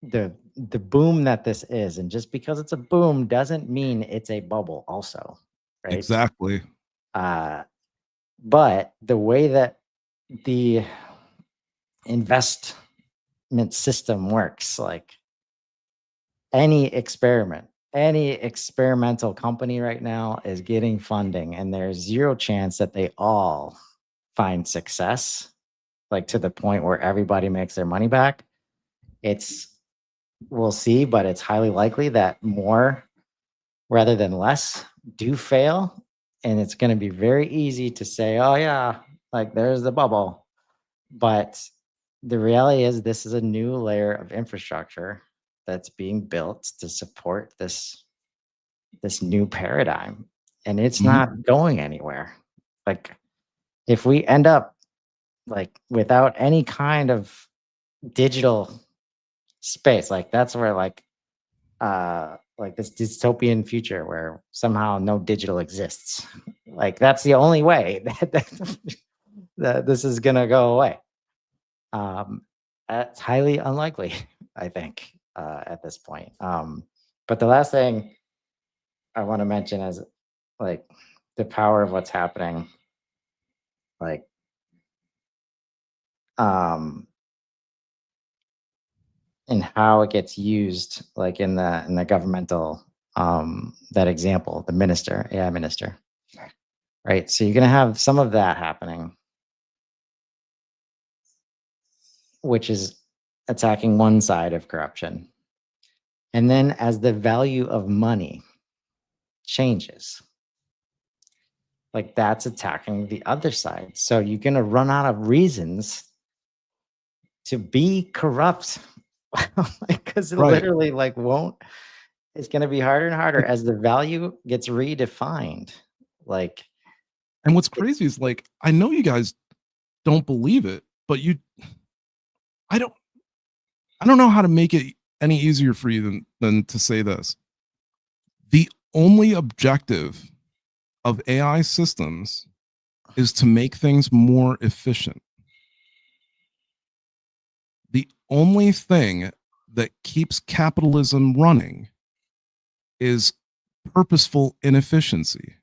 the boom that this is, and just because it's a boom doesn't mean it's a bubble also, right? Exactly. But the way that the investment system works, like any experimental company right now is getting funding, and there's zero chance that they all find success, like to the point where everybody makes their money back. We'll see, but it's highly likely that more rather than less do fail. And it's going to be very easy to say, oh yeah, like there's the bubble. But the reality is this is a new layer of infrastructure that's being built to support this new paradigm, and it's not going anywhere. Like, if we end up like without any kind of digital space, like that's where like this dystopian future where somehow no digital exists, like that's the only way that this is gonna go away. That's highly unlikely, I think, at this point. But the last thing I want to mention is like the power of what's happening, like and how it gets used, like in the governmental, that example, the minister, AI minister, right? So you're gonna have some of that happening, which is attacking one side of corruption. And then as the value of money changes, like that's attacking the other side. So you're gonna run out of reasons to be corrupt. Because it literally like won't, it's gonna be harder and harder as the value gets redefined. Like, and what's crazy is like, I know you guys don't believe it, but I don't know how to make it any easier for you than to say this. The only objective of AI systems is to make things more efficient. The only thing that keeps capitalism running is purposeful inefficiency.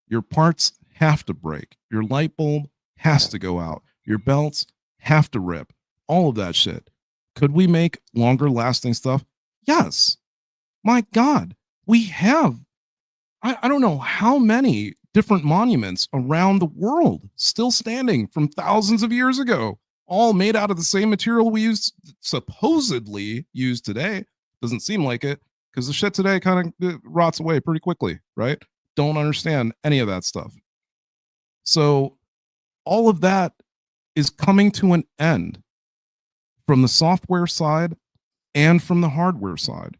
Your parts have to break. Your light bulb has to go out. Your belts have to rip. All of that shit. Could we make longer lasting stuff? Yes. My God, we have, I don't know how many different monuments around the world still standing from thousands of years ago, all made out of the same material we supposedly use today. Doesn't seem like it, because the shit today kind of rots away pretty quickly, right? Don't understand any of that stuff. So all of that is coming to an end from the software side and from the hardware side.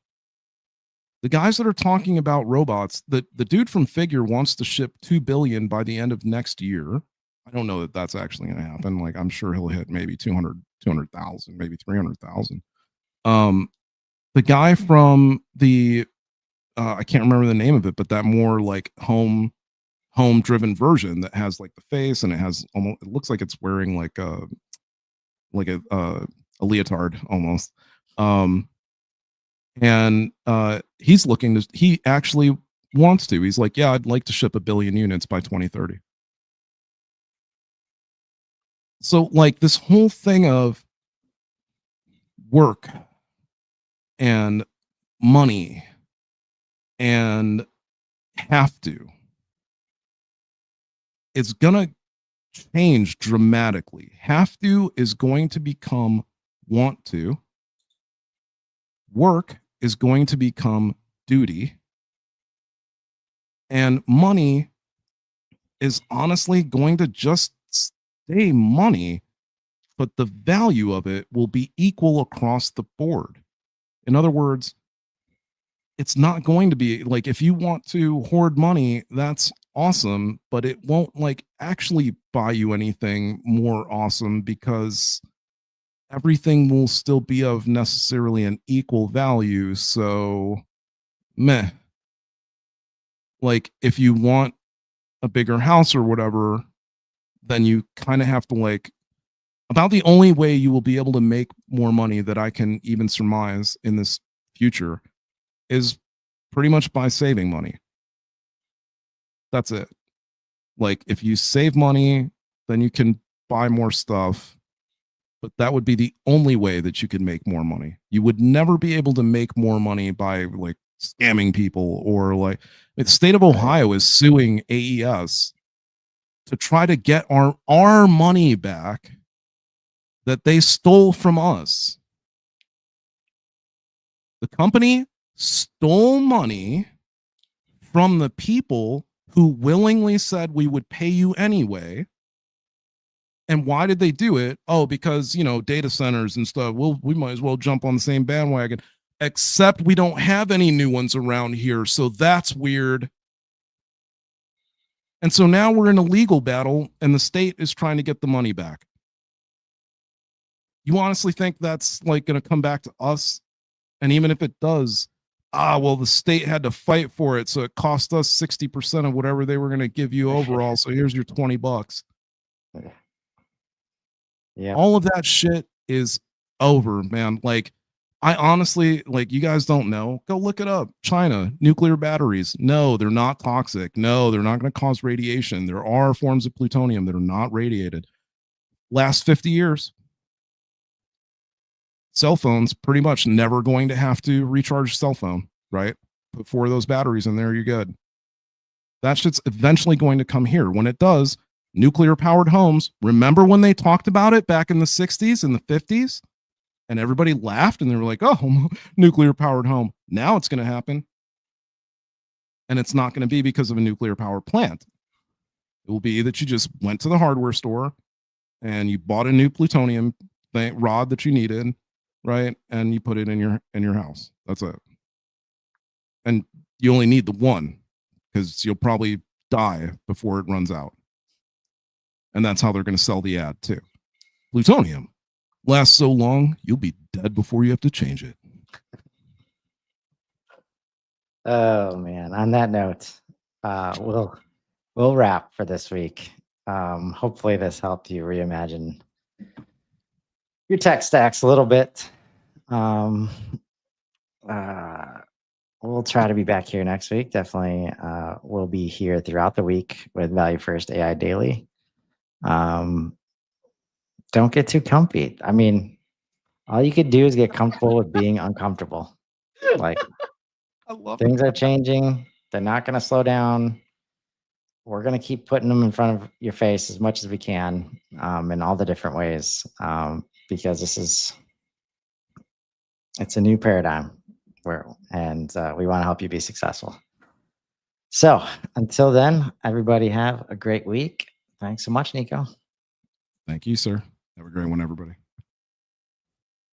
The guys that are talking about robots, the dude from Figure wants to ship 2 billion by the end of next year. I don't know that that's actually going to happen. Like, I'm sure he'll hit maybe 200,000, maybe 300,000. The guy from the, I can't remember the name of it, but that more like home driven version that has like the face, and it has almost, it looks like it's wearing like a leotard almost. And he's looking to, he actually wants to, he's like, yeah, I'd like to ship 1 billion units by 2030. So like this whole thing of work and money and have to, it's gonna change dramatically. Have to is going to become want to. Work is going to become duty. And money is honestly going to just stay money, but the value of it will be equal across the board. In other words, it's not going to be like, if you want to hoard money, that's awesome, but it won't like actually buy you anything more awesome, because everything will still be of necessarily an equal value. So meh. Like, if you want a bigger house or whatever, then you kind of have to like, about the only way you will be able to make more money that I can even surmise in this future is pretty much by saving money. That's it. Like, if you save money, then you can buy more stuff, but that would be the only way that you could make more money. You would never be able to make more money by like scamming people, or like the state of Ohio is suing AES to try to get our money back that they stole from us. The company stole money from the people who willingly said we would pay you anyway. And why did they do it? Oh, because, you know, data centers and stuff. Well, we might as well jump on the same bandwagon, except we don't have any new ones around here. So that's weird. And so now we're in a legal battle and the state is trying to get the money back. You honestly think that's like going to come back to us? And even if it does, well, the state had to fight for it. So it cost us 60% of whatever they were going to give you overall. So here's your $20. Yeah. All of that shit is over, man. Like, I honestly, like, you guys don't know. Go look it up. China, nuclear batteries. No, they're not toxic. No, they're not going to cause radiation. There are forms of plutonium that are not radiated. Last 50 years. Cell phones, pretty much never going to have to recharge a cell phone, right? Put 4 of those batteries in there, you're good. That shit's eventually going to come here. When it does, nuclear powered homes. Remember when they talked about it back in the 60s and the 50s? And everybody laughed and they were like, oh, nuclear powered home. Now it's going to happen. And it's not going to be because of a nuclear power plant. It will be that you just went to the hardware store and you bought a new plutonium rod that you needed, right? And you put it in your house. That's it. And you only need the one because you'll probably die before it runs out. And that's how they're going to sell the ad too. Plutonium lasts so long, you'll be dead before you have to change it. Oh man. On that note, we'll wrap for this week. Hopefully this helped you reimagine your tech stacks a little bit. We'll try to be back here next week. Definitely we'll be here throughout the week with Value First AI Daily. Don't get too comfy. I mean, all you could do is get comfortable with being uncomfortable. Like, I love things are changing. They're not going to slow down. We're going to keep putting them in front of your face as much as we can in all the different ways because it's a new paradigm and we want to help you be successful. So until then, everybody have a great week. Thanks so much, Nico. Thank you, sir. Have a great one, everybody.